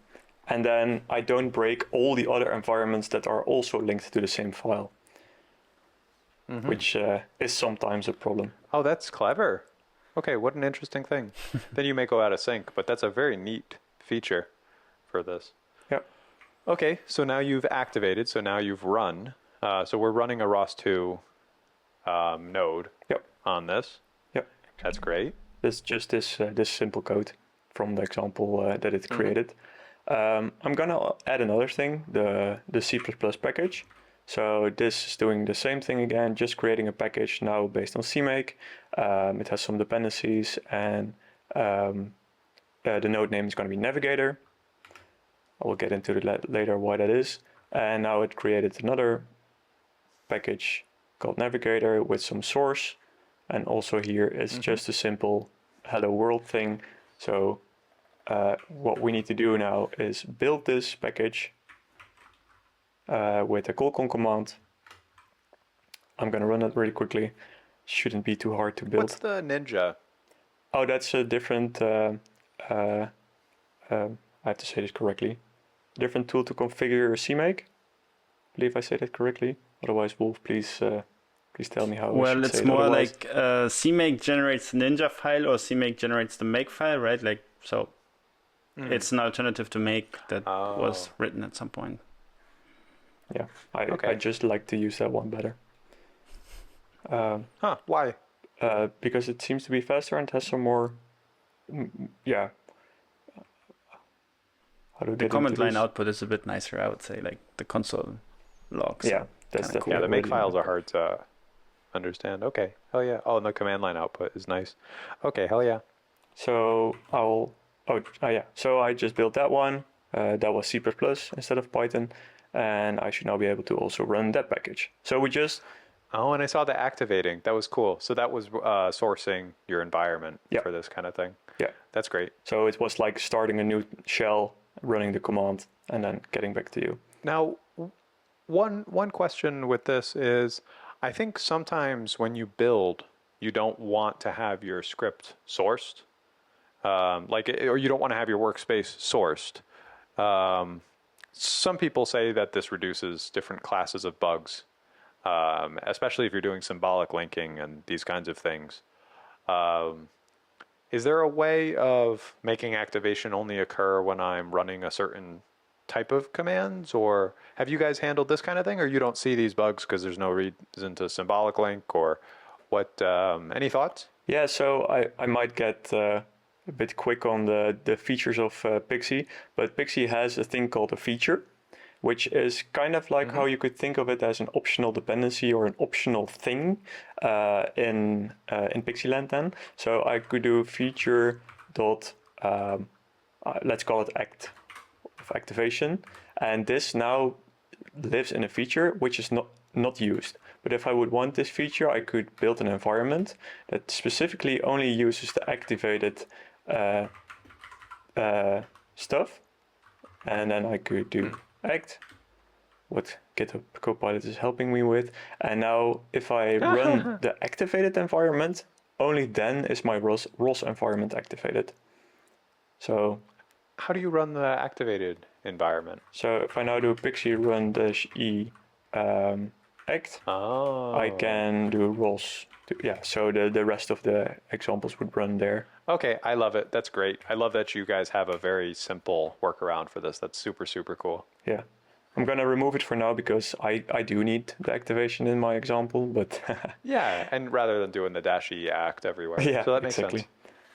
and then I don't break all the other environments that are also linked to the same file, which is sometimes a problem. Oh, that's clever. Okay, what an interesting thing. Then you may go out of sync, but that's a very neat feature for this. Yep. Okay, so now you've activated, so now you've run. So we're running a ROS2 node on this. Yep. That's great. It's just this simple code from the example that it created. I'm gonna add another thing, the C++ package. So this is doing the same thing again, just creating a package now based on CMake. It has some dependencies, and the node name is going to be Navigator. I will get into later why that is. And now it created another package called Navigator with some source. And also here it's just a simple hello world thing. So what we need to do now is build this package with a callcon command. I'm going to run it really quickly. Shouldn't be too hard to build. What's the Ninja? Oh, that's a different, I have to say this correctly, different tool to configure your CMake. I believe I say that correctly. Otherwise, Wolf, please tell me how I should say it. Well, it's more otherwise. like CMake generates the Ninja file or CMake generates the make file, right? Like, so it's an alternative to make that was written at some point. Yeah, I just like to use that one better. Why? Because it seems to be faster and has some more, yeah. How do we The get command into line this? output is a bit nicer, I would say, like the console logs. Yeah, that's kinda definitely Yeah, the make really files are hard to understand. Okay, hell yeah. Oh, and the command line output is nice. Okay, hell yeah. So So I just built that one. That was C++ instead of Python, and I should now be able to also run that package. So we just Oh, and I saw the activating. That was cool. So that was sourcing your environment for this kind of thing. Yeah, that's great. So it was like starting a new shell, running the command, and then getting back to you. Now, one question with this is, I think sometimes when you build, you don't want to have your script sourced, or you don't want to have your workspace sourced. Some people say that this reduces different classes of bugs, especially if you're doing symbolic linking and these kinds of things. Is there a way of making activation only occur when I'm running a certain type of commands, or have you guys handled this kind of thing, or you don't see these bugs because there's no reason to symbolic link, or what? Any thoughts? Yeah, so I might get a bit quick on the features of Pixi, but Pixi has a thing called a feature, which is kind of like how you could think of it as an optional dependency or an optional thing in Pixieland then. So I could do feature dot, let's call it act of activation. And this now lives in a feature which is not used. But if I would want this feature, I could build an environment that specifically only uses the activated stuff. And then I could do act, what GitHub Copilot is helping me with. And now if I run the activated environment, only then is my ROS environment activated. So how do you run the activated environment? So if I now do Pixi run -e act, I can do ROS. So the rest of the examples would run there. Okay, I love it. That's great. I love that you guys have a very simple workaround for this. That's super, super cool. Yeah. I'm going to remove it for now because I do need the activation in my example, but... yeah, and rather than doing the -e act everywhere. Yeah, so that makes exactly.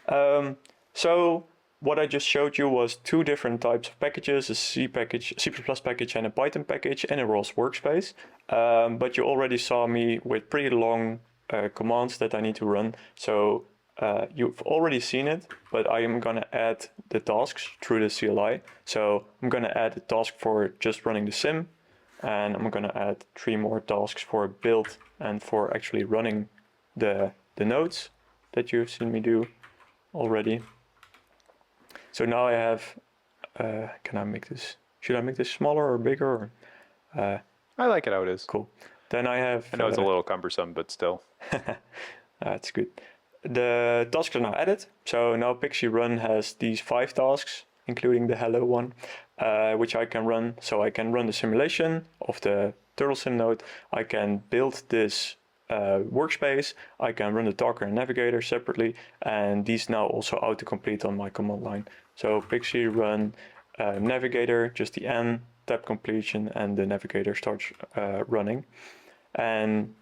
sense. So what I just showed you was two different types of packages, a C package and a Python package and a ROS workspace. But you already saw me with pretty long commands that I need to run. So you've already seen it, but I am going to add the tasks through the CLI. So I'm going to add a task for just running the sim, and I'm going to add 3 more tasks for build and for actually running the nodes that you've seen me do already. So now I have, should I make this smaller or bigger? Or, I like it how it is. Cool. Then I have... I know it's a little cumbersome, but still. That's good. The tasks are now added. So now Pixi Run has these 5 tasks, including the hello one, which I can run. So I can run the simulation of the turtle sim node. I can build this workspace. I can run the talker and navigator separately. And these now also autocomplete on my command line. So Pixi Run navigator, just the N, tab completion, and the navigator starts running. And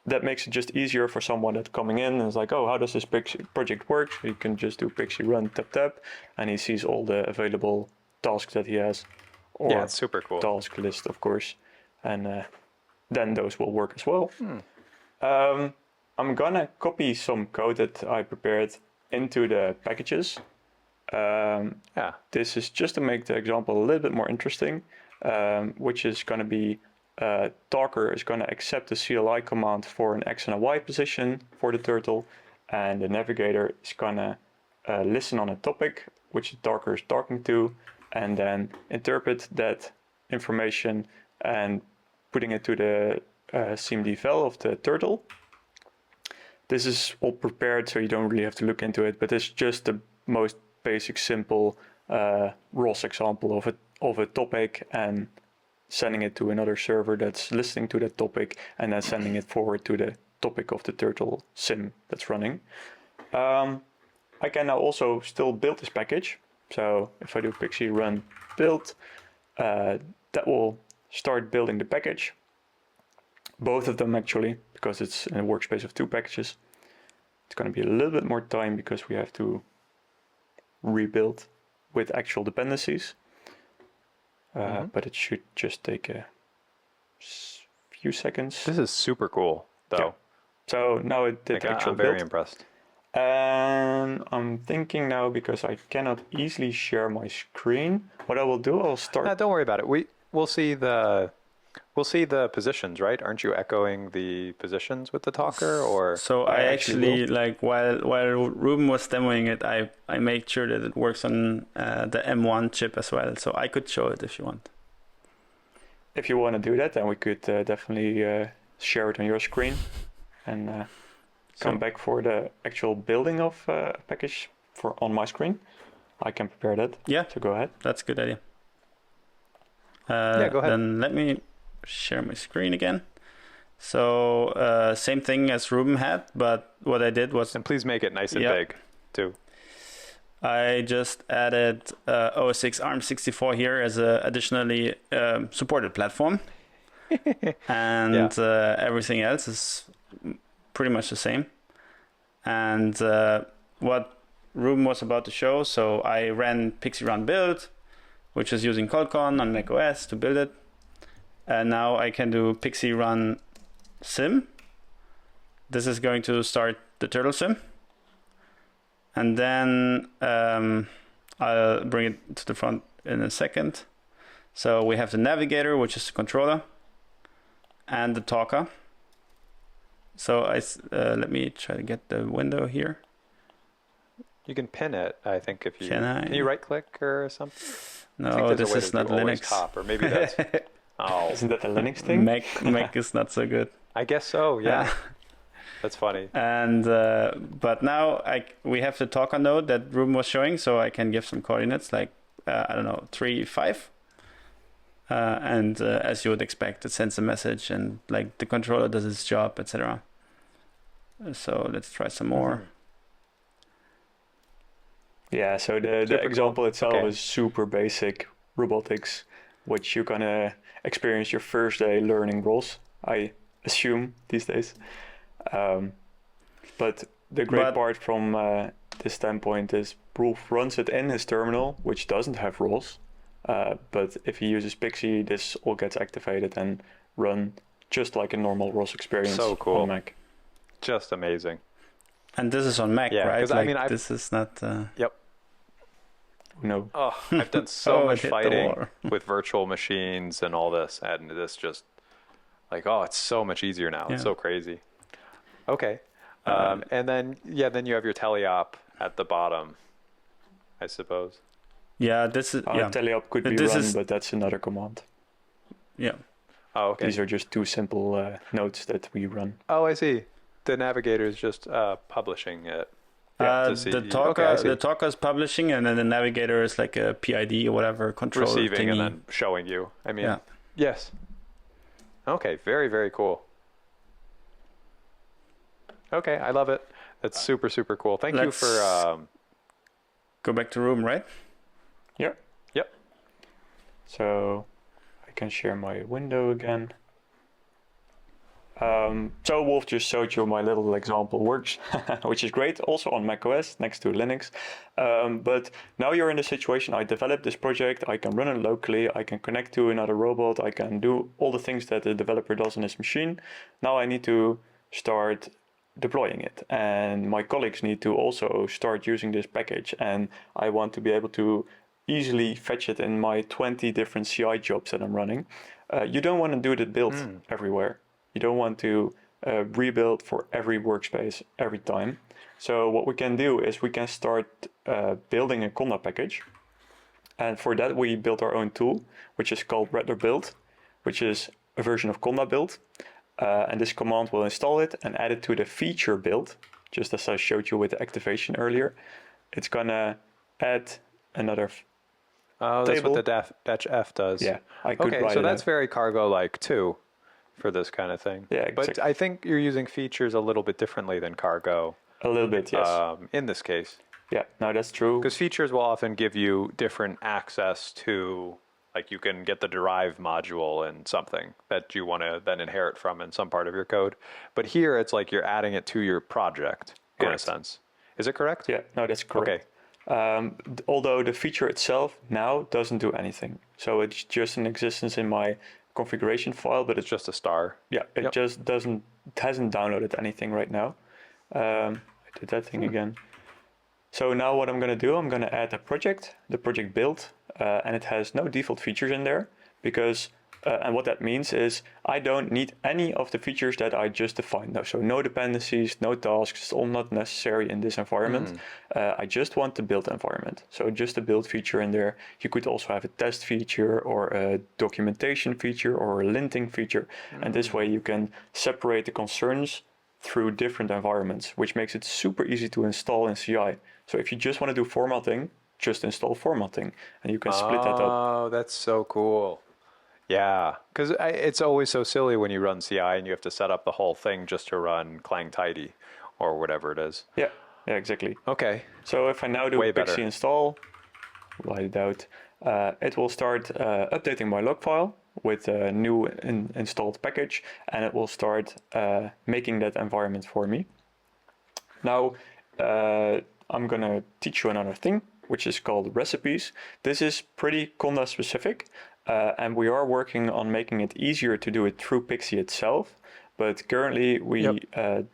that makes it just easier for someone that's coming in and is like, oh, how does this project work? So you can just do Pixi Run tab, and he sees all the available tasks that he has. Or yeah, it's super cool. Task list, of course. And then those will work as well. I'm gonna copy some code that I prepared into the packages. This is just to make the example a little bit more interesting, which is going to be talker is going to accept the CLI command for an X and a Y position for the turtle, and the navigator is going to listen on a topic which the talker is talking to, and then interpret that information and putting it to the CMD file of the turtle. This is all prepared, so you don't really have to look into it, but it's just the most basic, simple ROS example of a topic and sending it to another server that's listening to that topic and then sending it forward to the topic of the turtle sim that's running. I can now also still build this package. So if I do Pixi run build, that will start building the package. Both of them actually, because it's in a workspace of 2 packages. It's going to be a little bit more time because we have to rebuild with actual dependencies. But it should just take a few seconds. This is super cool, though. Yeah. So now it did actual I'm very build. impressed. And I'm thinking now, because I cannot easily share my screen, what I will do, I'll start. Don't worry about it. We'll see the positions, right? Aren't you echoing the positions with the talker, or? So I actually like while Ruben was demoing it, I made sure that it works on the M1 chip as well. So I could show it if you want. If you want to do that, then we could definitely share it on your screen and come back for the actual building of a package on my screen. I can prepare that. Yeah. So go ahead. That's a good idea. Yeah, go ahead. Then let me share my screen again. So same thing as Ruben had, but what I did was... And please make it nice and big, too. I just added OS X ARM64 here as a additionally supported platform. And everything else is pretty much the same. And what Ruben was about to show, so I ran Pixi run build, which is using ColdCon on macOS to build it. And now I can do Pixi run sim. This is going to start the turtle sim. And then I'll bring it to the front in a second. So we have the navigator, which is the controller, and the talker. So let me try to get the window here. You can pin it, I think, if you... Can you right-click or something? No, this is not Linux. Top, or maybe that's... Oh. Isn't that a Linux thing? Mac is not so good. I guess so, yeah. That's funny. And but now we have the talker node that Ruben was showing, so I can give some coordinates like, I don't know, 3, 5. And as you would expect, it sends a message and like the controller does its job, etc. So let's try some more. Yeah, so the example itself is super basic robotics, which you're gonna experience your first day learning ROS, I assume, these days. But the great part from this standpoint is Wolf runs it in his terminal, which doesn't have ROS. But if he uses Pixi, this all gets activated and run just like a normal ROS experience on Mac. Just amazing. And this is on Mac, right? Like, I mean, this is not... Yep. No. Oh, I've done so much fighting with virtual machines and all this, and this just like, it's so much easier now. It's so crazy. Okay. And then you have your teleop at the bottom, I suppose. Yeah, this is... teleop could be run, but that's another command. Yeah. Oh, okay. These are just 2 simple nodes that we run. Oh, I see. The navigator is just publishing it. The talker is publishing, and then the navigator is like a PID or whatever control receiving thingy. And then showing you. I mean, yes. Okay, very, very cool. Okay, I love it. That's super, super cool. Thank you for... Go back to Ruben, right? Yep. So I can share my window again. So Wolf just showed you my little example works, which is great, also on macOS next to Linux. But now you're in the situation, I developed this project, I can run it locally, I can connect to another robot, I can do all the things that the developer does on his machine. Now I need to start deploying it, and my colleagues need to also start using this package, and I want to be able to easily fetch it in my 20 different CI jobs that I'm running. You don't want to do the build everywhere. You don't want to rebuild for every workspace every time. So what we can do is we can start building a Conda package. And for that, we built our own tool, which is called Rattler build, which is a version of Conda build. And this command will install it and add it to the feature build, just as I showed you with the activation earlier. It's gonna add another Oh, that's table. what the dash F does. Yeah, I could Okay, write so it that's out. very cargo-like too for this kind of thing. Yeah, But exactly. I think you're using features a little bit differently than cargo A little bit, yes. in this case. Yeah, no, that's true. Because features will often give you different access to, like you can get the derive module in something that you want to then inherit from in some part of your code. But here it's like you're adding it to your project in a Correct. sense. Is it correct? Yeah, no, that's correct. Okay. Although the feature itself now doesn't do anything. So it's just in existence in my configuration file, but It's just a star. yeah, it Yep. just it hasn't downloaded anything right now. I did that thing again. So now what I'm going to do, I'm going to add a project, the project build, and it has no default features in there because, and what that means is I don't need any of the features that I just defined now. So no dependencies, no tasks, it's all not necessary in this environment. I just want the build environment. So just a build feature in there. You could also have a test feature or a documentation feature or a linting feature. And this way you can separate the concerns through different environments, which makes it super easy to install in CI. So if you just want to do formatting, just install formatting and you can split that up. Oh, that's so cool. Yeah, because it's always so silly when you run CI and you have to set up the whole thing just to run clang tidy or whatever it is. Yeah, exactly. Okay. So if I now do Way Pixi better. install, write it out, it will start updating my log file with a new installed package, and it will start making that environment for me. Now, I'm gonna teach you another thing, which is called recipes. This is pretty Conda specific, and we are working on making it easier to do it through Pixi itself. But currently we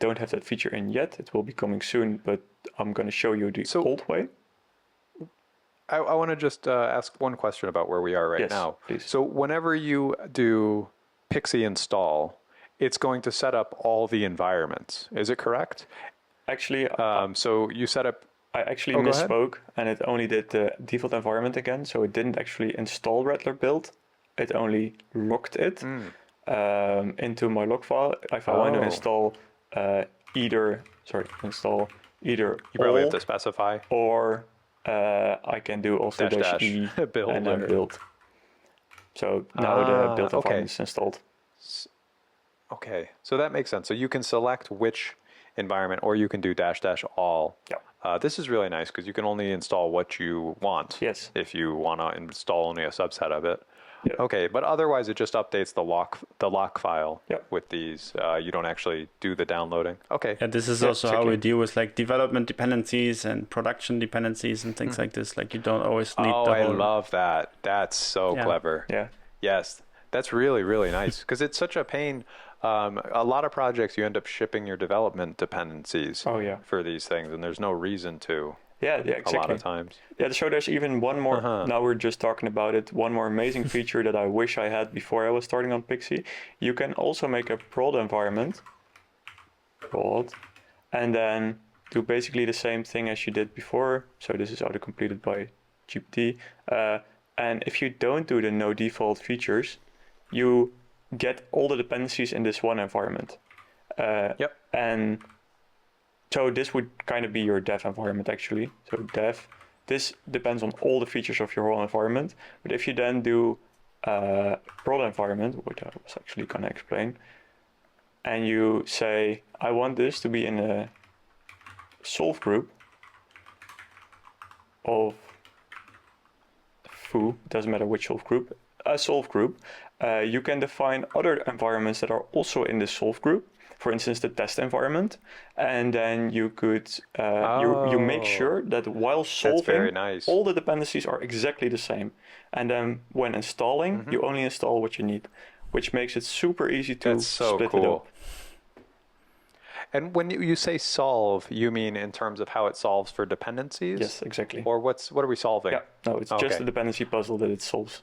don't have that feature in yet. It will be coming soon, but I'm gonna show you the old way. I want to just ask one question about where we are right Yes, now. please. So whenever you do Pixi install, it's going to set up all the environments. Is it correct? Actually, So you set up. I actually go ahead. misspoke, and it only did the default environment again, so it didn't actually install Rattler build. It only locked it into my log file. If I want to install install either You probably all have to specify. or I can do also Dash -e build and then or- build. So now the build environment is installed. Okay, so that makes sense. So you can select which environment, or you can do --all. Yeah. This is really nice because you can only install what you want. Yes. If you want to install only a subset of it. Yeah. Okay, but otherwise it just updates the lock file Yeah. with these. You don't actually do the downloading. Okay. Yeah, this is Yeah, also how we exactly. deal with like development dependencies and production dependencies and things like this. Like you don't always need Oh, the I whole. love that. That's so Yeah. clever. Yeah. Yes, that's really, really nice because it's such a pain. A lot of projects you end up shipping your development dependencies Oh, yeah. for these things, and there's no reason to Yeah, a exactly. lot of times. Yeah, so there's even one more, now we're just talking about it, one more amazing feature that I wish I had before I was starting on Pixi. You can also make a prod environment, prod, and then do basically the same thing as you did before. So this is auto-completed by GPT. And if you don't do the no default features, you get all the dependencies in this one environment. And so this would kind of be your dev environment actually. So dev, this depends on all the features of your whole environment. But if you then do prod environment, which I was actually going to explain, and you say, I want this to be in a solve group of foo, doesn't matter which solve group, a solve group, you can define other environments that are also in this solve group. For instance, the test environment, and then you could you make sure that while solving, very nice. all the dependencies are exactly the same. And then when installing, you only install what you need, which makes it super easy to That's so split it cool. up. And when you say solve, you mean in terms of how it solves for dependencies? Yes, exactly. Or what are we solving? Yeah, no, it's just Okay. a dependency puzzle that it solves.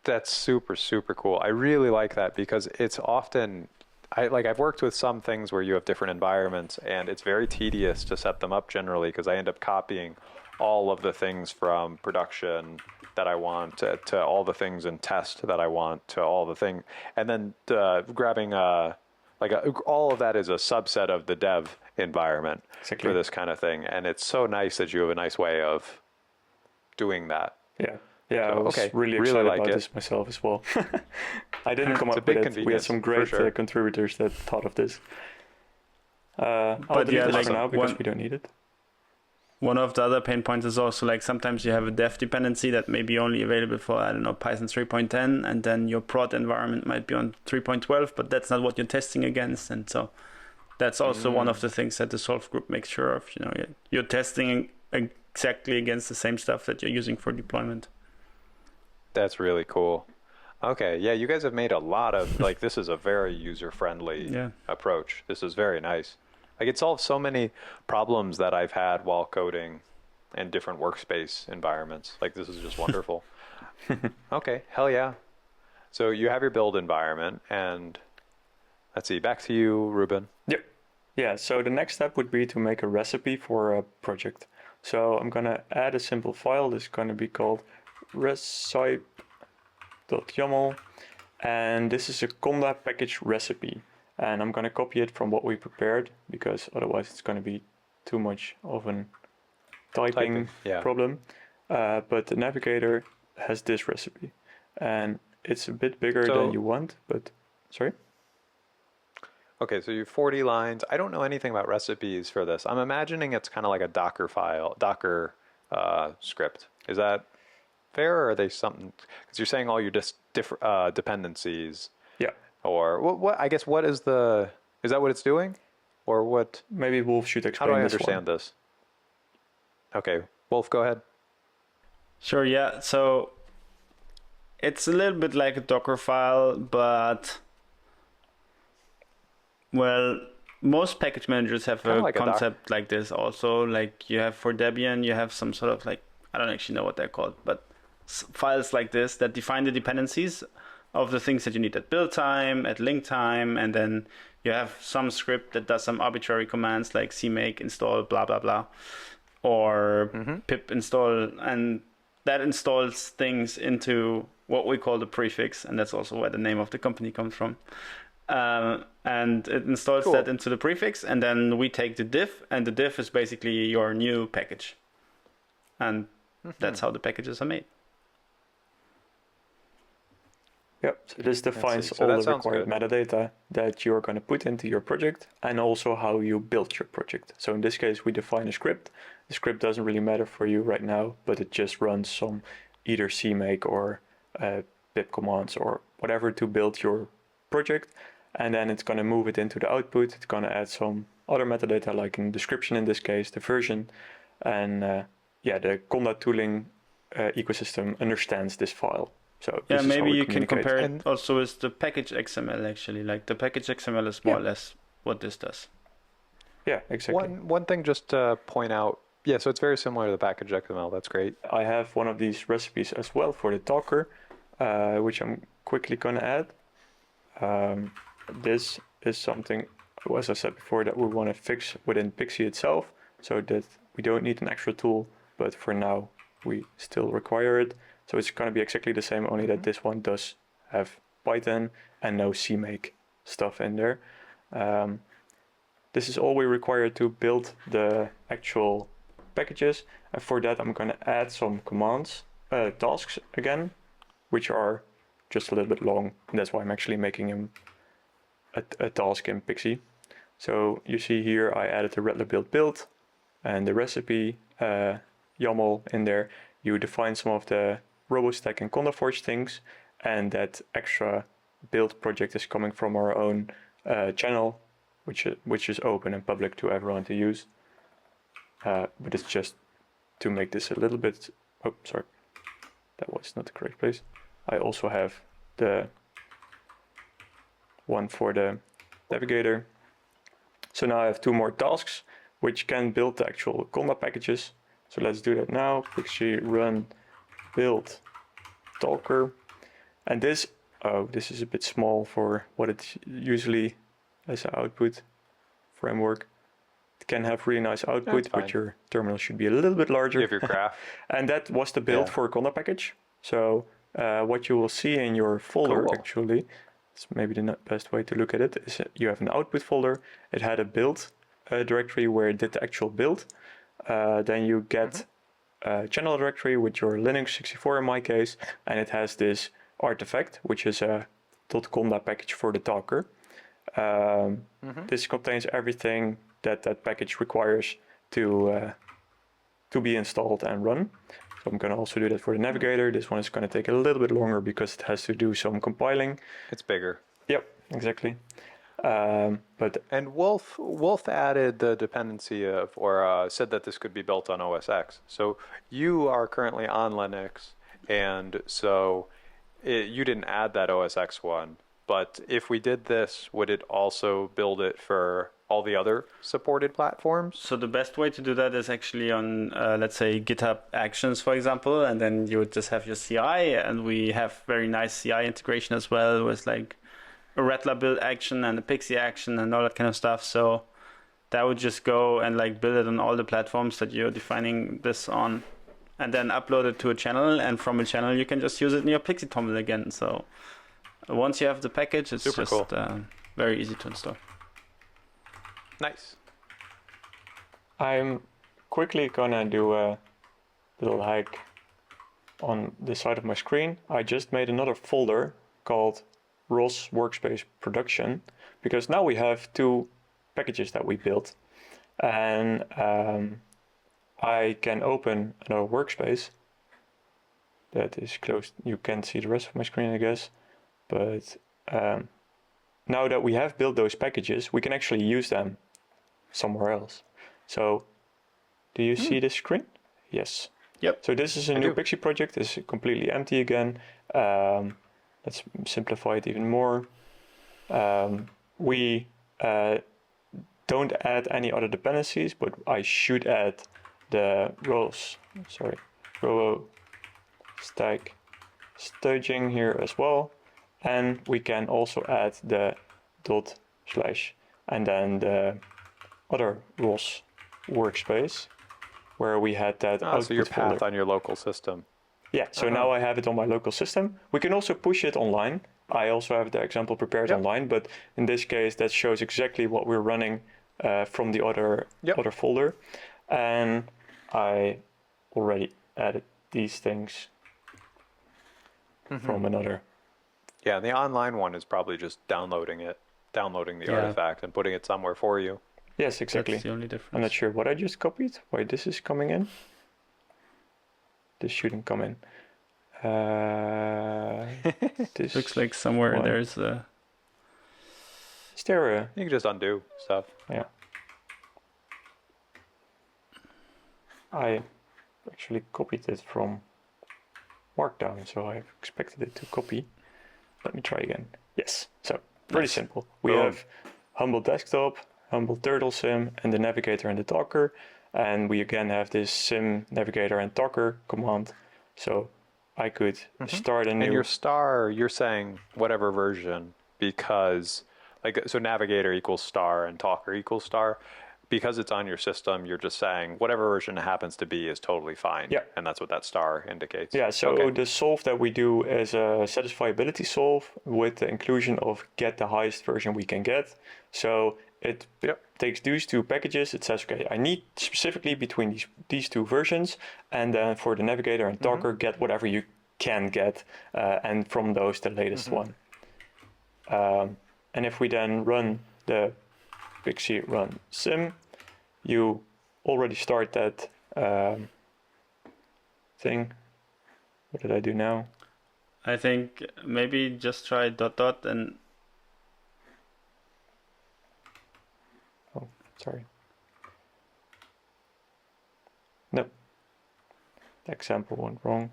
That's super, super cool. I really like that because it's often I've worked with some things where you have different environments, and it's very tedious to set them up generally because I end up copying all of the things from production that I want to all the things in test that I want to all the thing, and then grabbing all of that is a subset of the dev environment for this kind of thing, and it's so nice that you have a nice way of doing that. Yeah, So, I was really excited about this myself as well. I didn't come up with it. We had some great contributors that thought of this. I'll delete this for now because we don't need it. One of the other pain points is also like sometimes you have a dev dependency that may be only available for, I don't know, Python 3.10, and then your prod environment might be on 3.12, but that's not what you're testing against. And so that's also one of the things that the Solve group makes sure of. You know, you're testing exactly against the same stuff that you're using for deployment. That's really cool. Okay, yeah, you guys have made a lot of, like, this is a very user-friendly approach. This is very nice. Like, it solves so many problems that I've had while coding in different workspace environments. Like, this is just wonderful. Okay, hell yeah. So you have your build environment, and let's see, back to you, Ruben. Yep. Yeah, so the next step would be to make a recipe for a project. So I'm going to add a simple file. This is going to be called recipe.yaml, and this is a Conda package recipe. And I'm going to copy it from what we prepared because otherwise it's going to be too much of an typing problem. But the navigator has this recipe, and it's a bit bigger than you want, but sorry? Okay, so you have 40 lines. I don't know anything about recipes for this. I'm imagining it's kind of like a Docker file, Docker script. Is that fair, or are they something? Because you're saying all your dependencies. Yeah. Or what? I guess what is that what it's doing, or what? Maybe Wolf should explain. How do I understand this? Okay, Wolf, go ahead. Sure. Yeah. So it's a little bit like a Docker file, but well, most package managers have a concept like this. Also, like you have for Debian, you have some sort of like, I don't actually know what they're called, but files like this that define the dependencies of the things that you need at build time, at link time, and then you have some script that does some arbitrary commands like CMake install blah blah blah, or pip install, and that installs things into what we call the prefix, and that's also where the name of the company comes from. And it installs that into the prefix, and then we take the diff, and the diff is basically your new package, and that's how the packages are made. Yep, so this defines all the required metadata that you're going to put into your project, and also how you build your project. So in this case, we define a script. The script doesn't really matter for you right now, but it just runs some either CMake or pip commands or whatever to build your project. And then it's going to move it into the output. It's going to add some other metadata, like in description in this case, the version. And the Conda tooling ecosystem understands this file. So maybe you can compare it also with the package XML actually. Like the package XML is more or less what this does. Yeah, exactly. One thing just to point out, so it's very similar to the package XML. That's great. I have one of these recipes as well for the Docker, which I'm quickly going to add. This is something, as I said before, that we want to fix within Pixi itself, so that we don't need an extra tool, but for now we still require it. So it's going to be exactly the same, only that this one does have Python and no CMake stuff in there. This is all we require to build the actual packages. And for that, I'm going to add some commands, tasks again, which are just a little bit long. And that's why I'm actually making them a task in Pixi. So you see here, I added the Rattler build and the recipe YAML in there. You define some of the RoboStack and CondaForge things, and that extra build project is coming from our own channel, which is open and public to everyone to use. But it's just to make this a little bit. Oh, sorry, that was not the correct place. I also have the one for the navigator. So now I have two more tasks which can build the actual Conda packages. So let's do that now. Pixi run build Docker. And this is a bit small for what it usually as an output framework. It can have really nice output, but your terminal should be a little bit larger. You have your graph. And that was the build for Conda package. So what you will see in your folder, actually, it's maybe the best way to look at it, is you have an output folder. It had a build directory where it did the actual build. Then you get a channel directory with your Linux 64 in my case, and it has this artifact, which is a .conda package for the talker. This contains everything that package requires to be installed and run. So I'm going to also do that for the navigator. This one is going to take a little bit longer because it has to do some compiling. It's bigger. Yep, exactly. And Wolf added the dependency of, or said that this could be built on OS X. So you are currently on Linux, and so you didn't add that OS X one. But if we did this, would it also build it for all the other supported platforms? So the best way to do that is actually on, let's say, GitHub Actions, for example, and then you would just have your CI, and we have very nice CI integration as well with like a Rattler build action and a Pixi action and all that kind of stuff. So that would just go and like build it on all the platforms that you're defining this on, and then upload it to a channel, and from a channel you can just use it in your Pixi terminal again. So once you have the package, it's super just cool. Very easy to install. Nice. I'm quickly gonna do a little hack on the side of my screen. I just made another folder called ROS workspace production, because now we have two packages that we built, and I can open another workspace that is closed. You can't see the rest of my screen, I guess, but now that we have built those packages, we can actually use them somewhere else. So do you see this screen? Yes. Yep. So this is a new Pixi project. It's completely empty again. Let's simplify it even more. We don't add any other dependencies, but I should add the RoboStack staging here as well. And we can also add the / and then the other ROS workspace where we had that output so your path folder on your local system. Yeah, so now I have it on my local system. We can also push it online. I also have the example prepared online, but in this case that shows exactly what we're running from the other folder. And I already added these things from another. Yeah, the online one is probably just downloading the artifact and putting it somewhere for you. Yes, exactly. That's the only difference. I'm not sure what I just copied, why this is coming in. This shouldn't come in. This looks like somewhere there's a... Is there a... You can just undo stuff. Yeah. I actually copied it from Markdown, so I expected it to copy. Let me try again. Yes, so pretty simple. We have Humble Desktop, Humble Turtle Sim, and the Navigator and the Talker. And we again have this sim, navigator, and talker command. So I could start a new... And your star, you're saying whatever version, because so navigator equals star and talker equals star. Because it's on your system, you're just saying whatever version it happens to be is totally fine. Yeah. And that's what that star indicates. Yeah, so the solve that we do is a satisfiability solve with the inclusion of get the highest version we can get. So it takes these two packages. It says, okay, I need specifically between these two versions, and then for the navigator and talker, get whatever you can get, and from those the latest one. And if we then run the Pixi run sim, you already start that thing. What did I do now? I think maybe just try ... and... Oh, sorry. No. The example went wrong.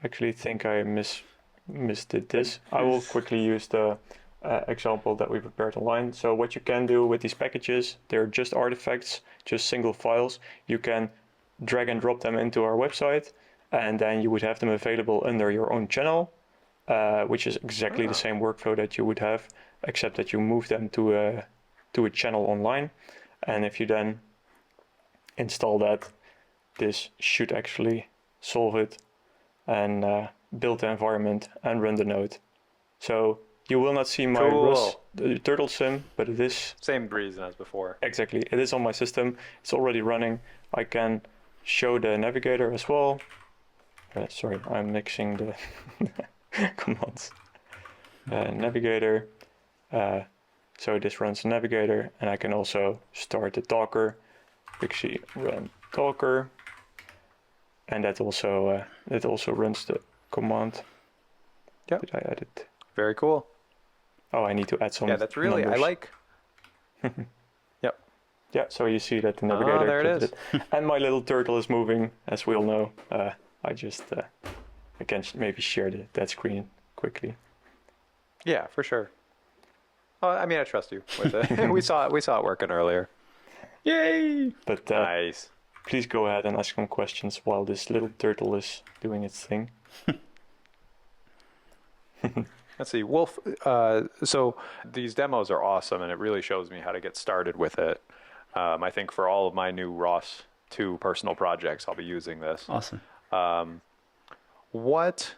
Actually think I misdid this. I will quickly use the example that we prepared online. So what you can do with these packages, they're just artifacts, just single files. You can drag and drop them into our website, and then you would have them available under your own channel. which is exactly the same workflow that you would have, except that you move them to a channel online. And if you then install that, this should actually solve it and build the environment and run the node. So you will not see my ROS turtle sim, but it is same reason as before. Exactly, it is on my system. It's already running. I can show the navigator as well. Sorry, I'm mixing the commands. Navigator. So this runs the navigator, and I can also start the Docker. Pixi run Docker, and that also runs the command. Yep. Did I add it? Very cool. Oh, I need to add some. Yeah, that's really numbers. I like. Yep. Yeah, so you see that the navigator. there it is. And my little turtle is moving, as we all know. I just I can maybe share that screen quickly. Yeah, for sure. Oh, I mean, I trust you with it. we saw it working earlier. Yay! But Nice. please go ahead and ask some questions while this little turtle is doing its thing. Let's see, Wolf. So these demos are awesome, and it really shows me how to get started with it. I think for all of my new ROS 2 personal projects, I'll be using this. Awesome. What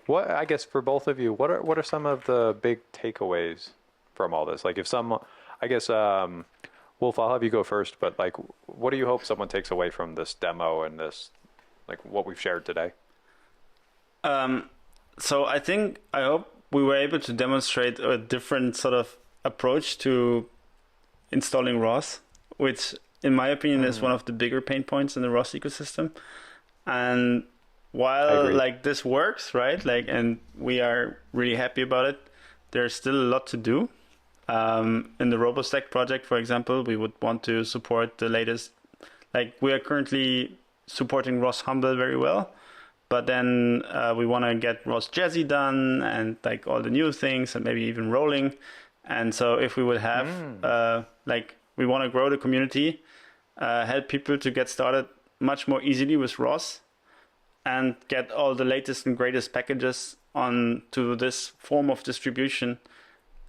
I guess for both of you, what are some of the big takeaways from all this? Like if I guess Wolf, I'll have you go first, but like what do you hope someone takes away from this demo and this, like what we've shared today? So I hope we were able to demonstrate a different sort of approach to installing ROS, which in my opinion is one of the bigger pain points in the ROS ecosystem. And while like this works, right? Like, and we are really happy about it, there's still a lot to do. In the RoboStack project, for example, we would want to support the latest, like we are currently supporting ROS Humble very well, but then we want to get ROS Jazzy done and like all the new things and maybe even rolling. And so if we would have, like we want to grow the community, help people to get started much more easily with ROS and get all the latest and greatest packages onto this form of distribution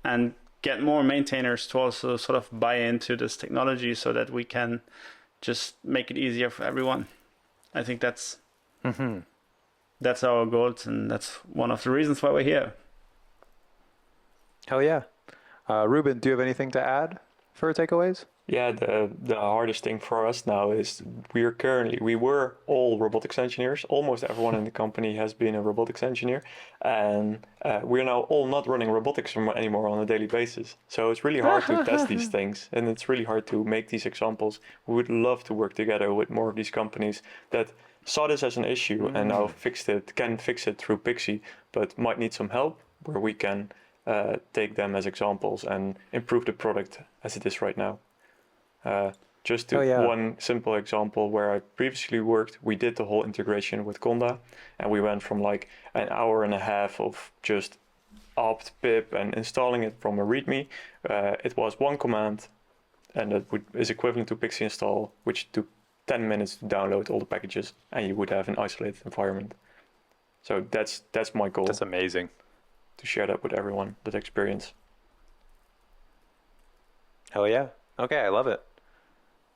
and get more maintainers to also sort of buy into this technology so that we can just make it easier for everyone. I think that's our goal, and that's one of the reasons why we're here. Hell yeah. Ruben, do you have anything to add for takeaways? Yeah, the hardest thing for us now is we were all robotics engineers. Almost everyone in the company has been a robotics engineer, and we're now all not running robotics anymore on a daily basis. So it's really hard to test these things, and it's really hard to make these examples. We would love to work together with more of these companies that saw this as an issue and now can fix it through Pixi, but might need some help where we can take them as examples and improve the product as it is right now. One simple example where I previously worked, we did the whole integration with Conda, and we went from like an hour and a half of just opt pip and installing it from a README. It was one command, and that is equivalent to Pixi install, which took 10 minutes to download all the packages, and you would have an isolated environment. So that's my goal. That's amazing. To share that with everyone, that experience. Hell yeah. Okay, I love it.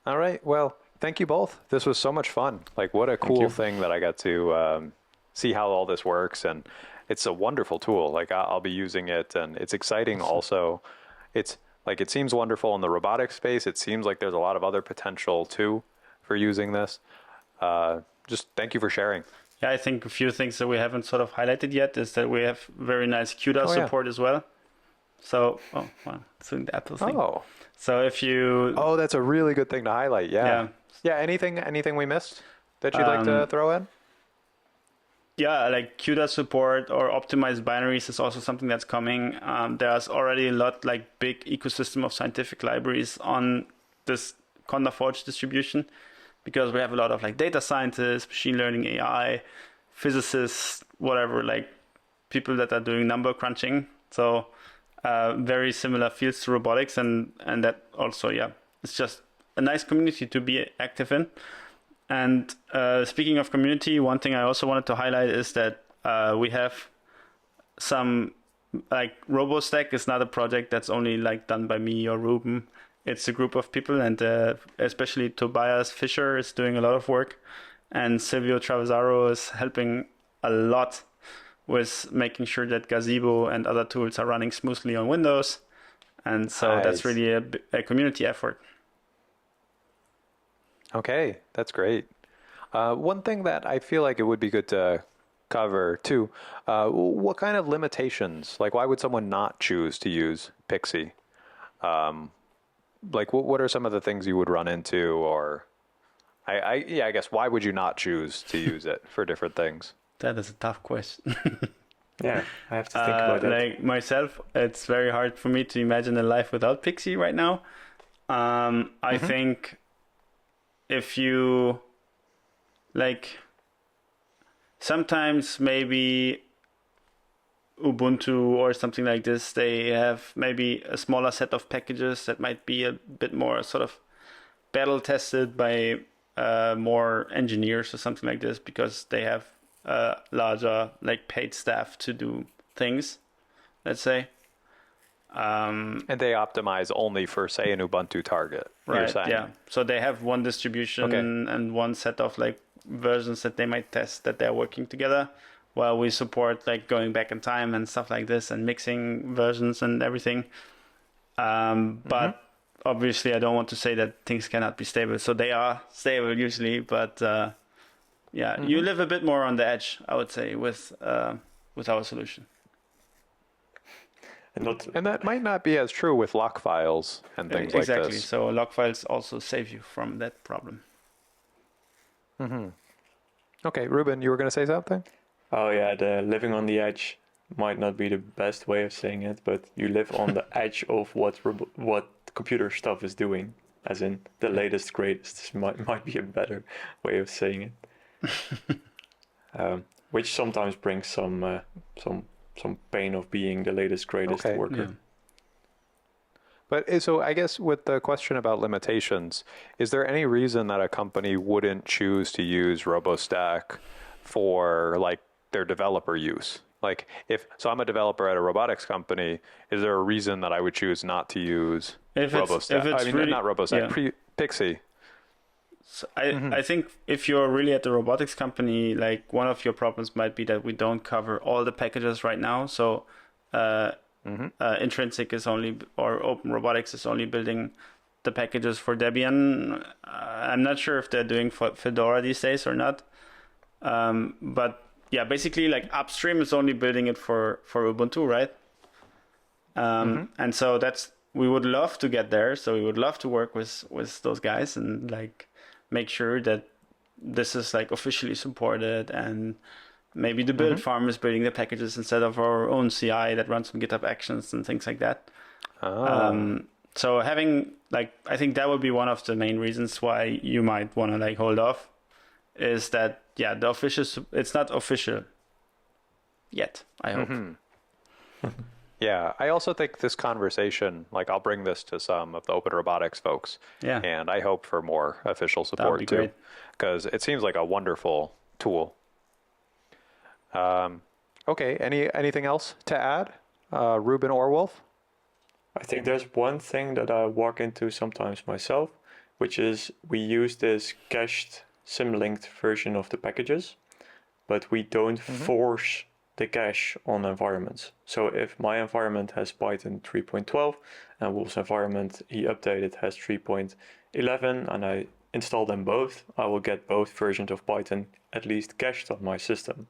All right. Well, thank you both. This was so much fun. Like, what a cool thing that I got to see how all this works. And it's a wonderful tool. Like, I'll be using it, and it's exciting also. It's like, it seems wonderful in the robotics space. It seems like there's a lot of other potential too for using this. Just thank you for sharing. Yeah, I think a few things that we haven't sort of highlighted yet is that we have very nice CUDA support as well. So, it's doing the Apple thing. Oh. So if you... Oh, that's a really good thing to highlight. Yeah. Anything we missed that you'd like to throw in? Yeah, like CUDA support or optimized binaries is also something that's coming. There's already a lot like big ecosystem of scientific libraries on this Conda Forge distribution, because we have a lot of like data scientists, machine learning, AI, physicists, whatever, like people that are doing number crunching. So very similar fields to robotics, and that also, it's just a nice community to be active in. And speaking of community, one thing I also wanted to highlight is that we have some like RoboStack is not a project that's only like done by me or Ruben. It's a group of people, and especially Tobias Fischer is doing a lot of work, and Silvio Travisaro is helping a lot with making sure that Gazebo and other tools are running smoothly on Windows. And so that's Nice. really a community effort. Okay, that's great. One thing that I feel like it would be good to cover too, what kind of limitations, like why would someone not choose to use Pixi? Like what are some of the things you would run into, or yeah, I guess why would you not choose to use it for different things? That is a tough question. Yeah, I have to think about that. Like myself, it's very hard for me to imagine a life without Pixi right now. I think if you like, sometimes maybe Ubuntu or something like this, they have maybe a smaller set of packages that might be a bit more sort of battle tested by more engineers or something like this, because they have larger like paid staff to do things, let's say. And they optimize only for, say, an Ubuntu target, you're Right, saying? yeah. So they have one distribution Okay. and one set of like versions that they might test that they're working together, while we support like going back in time and stuff like this and mixing versions and everything. But obviously I don't want to say that things cannot be stable. So they are stable usually, but yeah, you live a bit more on the edge, I would say, with our solution. And not And that might not be as true with lock files and things like Exactly. this. So log files also save you from that problem. Okay, Ruben, you were going to say something? Oh yeah, the living on the edge might not be the best way of saying it, but you live on the edge of what computer stuff is doing, as in the latest greatest might be a better way of saying it. Which sometimes brings some pain of being the latest greatest Okay. worker. Yeah. But so I guess with the question about limitations, is there any reason that a company wouldn't choose to use RoboStack for like their developer use? Like so I'm a developer at a robotics company. Is there a reason that I would choose not to use RoboStack? if it's I mean, really, not RoboStack, yeah. Pixi. So I think if you're really at the robotics company, like one of your problems might be that we don't cover all the packages right now. So Intrinsic is only, or Open Robotics is only building the packages for Debian. I'm not sure if they're doing Fedora these days or not. But yeah, basically like upstream is only building it for Ubuntu, right? And so we would love to get there. So we would love to work with those guys and like make sure that this is like officially supported, and maybe the build farm is building the packages instead of our own CI that runs on GitHub Actions and things like that. So having like, I think that would be one of the main reasons why you might want to like hold off, is that, yeah, the official, it's not official yet, I hope. Yeah, I also think this conversation, like I'll bring this to some of the Open Robotics folks. Yeah. And I hope for more official be support too, great. because it seems like a wonderful tool. Okay, anything else to add, Ruben or Wolf? I think there's one thing that I walk into sometimes myself, which is we use this cached symlinked version of the packages, but we don't force the cache on environments. So if my environment has Python 3.12 and Wolf's environment he updated has 3.11 and I install them both, I will get both versions of Python at least cached on my system.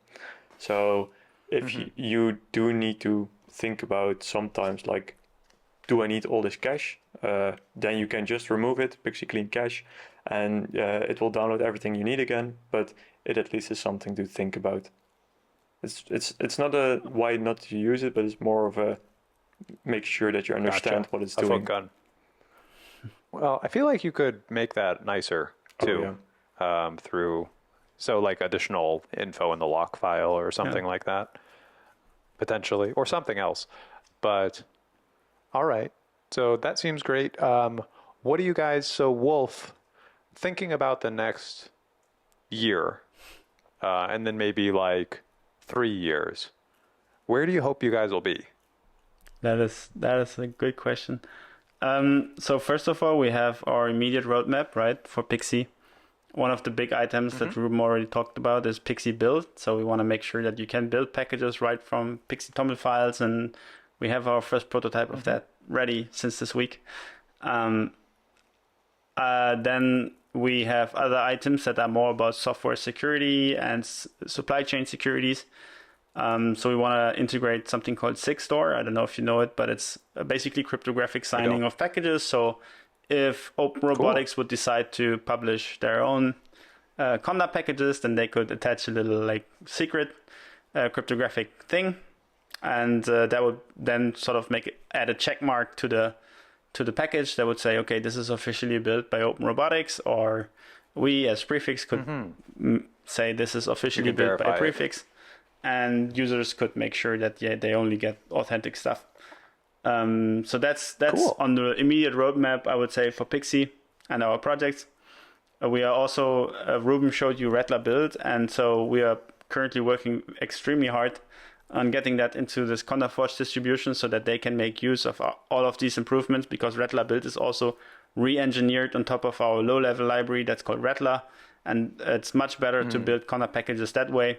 So if you do need to think about sometimes like, do I need all this cache? Then you can just remove it, Pixi clean cache, and it will download everything you need again, but it at least is something to think about. It's not a why not to use it, but it's more of a make sure that you understand what it's A doing. foot gun. Well, I feel like you could make that nicer too, through like additional info in the lock file or something like that, potentially, or something else. But all right, so that seems great. What do you guys? So Wolf, thinking about the next year, and then maybe like 3 years. where do you hope you guys will be? That is a good question. So first of all, we have our immediate roadmap, right, for Pixi. One of the big items that Ruben already talked about is Pixi build. So we want to make sure that you can build packages right from Pixi TOML files, and we have our first prototype of that ready since this week. Then we have other items that are more about software security and supply chain securities. So we want to integrate something called SigStore. I don't know if you know it, but it's basically cryptographic signing of packages. So if Open Robotics would decide to publish their own Conda packages, then they could attach a little like secret cryptographic thing, and that would then sort of add a check mark to the package that would say, okay, this is officially built by Open Robotics, or we as Prefix could say this is officially built by Prefix. And users could make sure that they only get authentic stuff. So that's on the immediate roadmap, I would say, for Pixi and our projects. We are also, Ruben showed you Rattler build, and so we are currently working extremely hard on getting that into this CondaForge distribution so that they can make use of all of these improvements, because Rattler build is also re-engineered on top of our low-level library that's called Rattler, and it's much better to build Conda packages that way.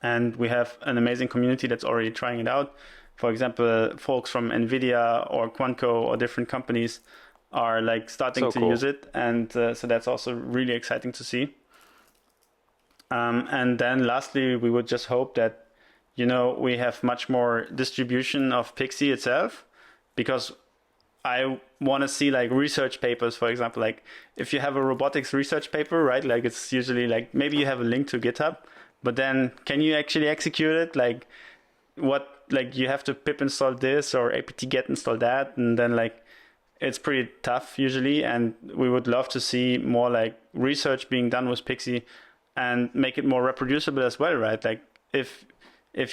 And we have an amazing community that's already trying it out. For example, folks from NVIDIA or Quanco or different companies are like starting to use it. And so that's also really exciting to see. And then lastly, we would just hope that, we have much more distribution of Pixi itself, because I want to see like research papers, for example, like if you have a robotics research paper, right? Like it's usually like maybe you have a link to GitHub, but then can you actually execute it? Like you have to pip install this or apt-get install that. And then like, it's pretty tough usually. And we would love to see more like research being done with Pixi and make it more reproducible as well, right? Like if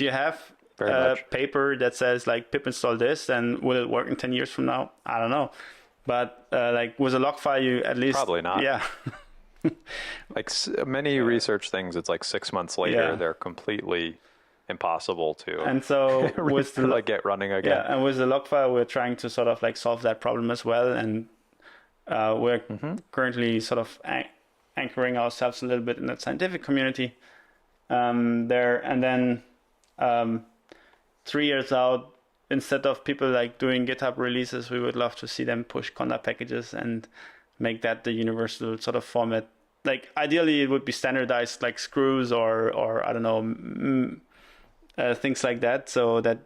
you have a paper that says like pip install this, then will it work in 10 years from now? I don't know. But like with a log file, you at least... Probably not. Yeah. Like many research things, it's like 6 months later, they're completely impossible to and so with the like get running again. Yeah, and with the log file, we're trying to sort of like solve that problem as well. And we're currently sort of anchoring ourselves a little bit in that scientific community there. And then 3 years out, instead of people like doing GitHub releases, we would love to see them push Conda packages and make that the universal sort of format. Like ideally it would be standardized like screws or I don't know, things like that, so that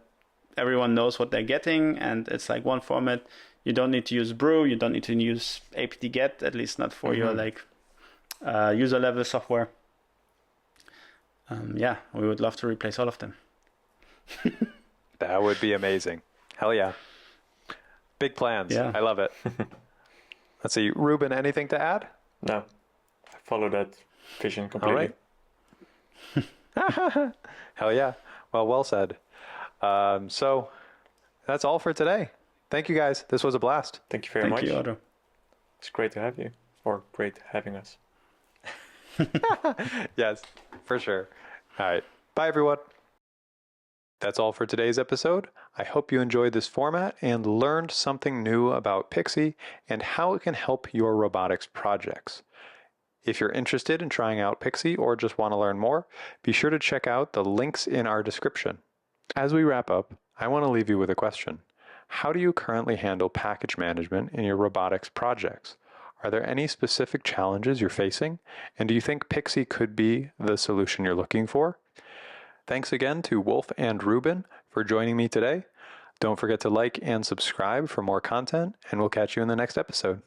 everyone knows what they're getting and it's like one format. You don't need to use brew, you don't need to use apt-get, at least not for your like user level software. We would love to replace all of them. That would be amazing. Hell yeah. Big plans. Yeah. I love it. Let's see, Ruben, anything to add? No, I follow that vision completely. All right. Hell yeah. Well said. So that's all for today. Thank you guys. This was a blast. Thank you very much. Thank you, Audrow. It's great to have you, or great having us. Yes, for sure. All right. Bye, everyone. That's all for today's episode. I hope you enjoyed this format and learned something new about Pixi and how it can help your robotics projects. If you're interested in trying out Pixi or just want to learn more, be sure to check out the links in our description. As we wrap up, I want to leave you with a question. How do you currently handle package management in your robotics projects? Are there any specific challenges you're facing? And do you think Pixi could be the solution you're looking for? Thanks again to Wolf and Ruben for joining me today. Don't forget to like and subscribe for more content, and we'll catch you in the next episode.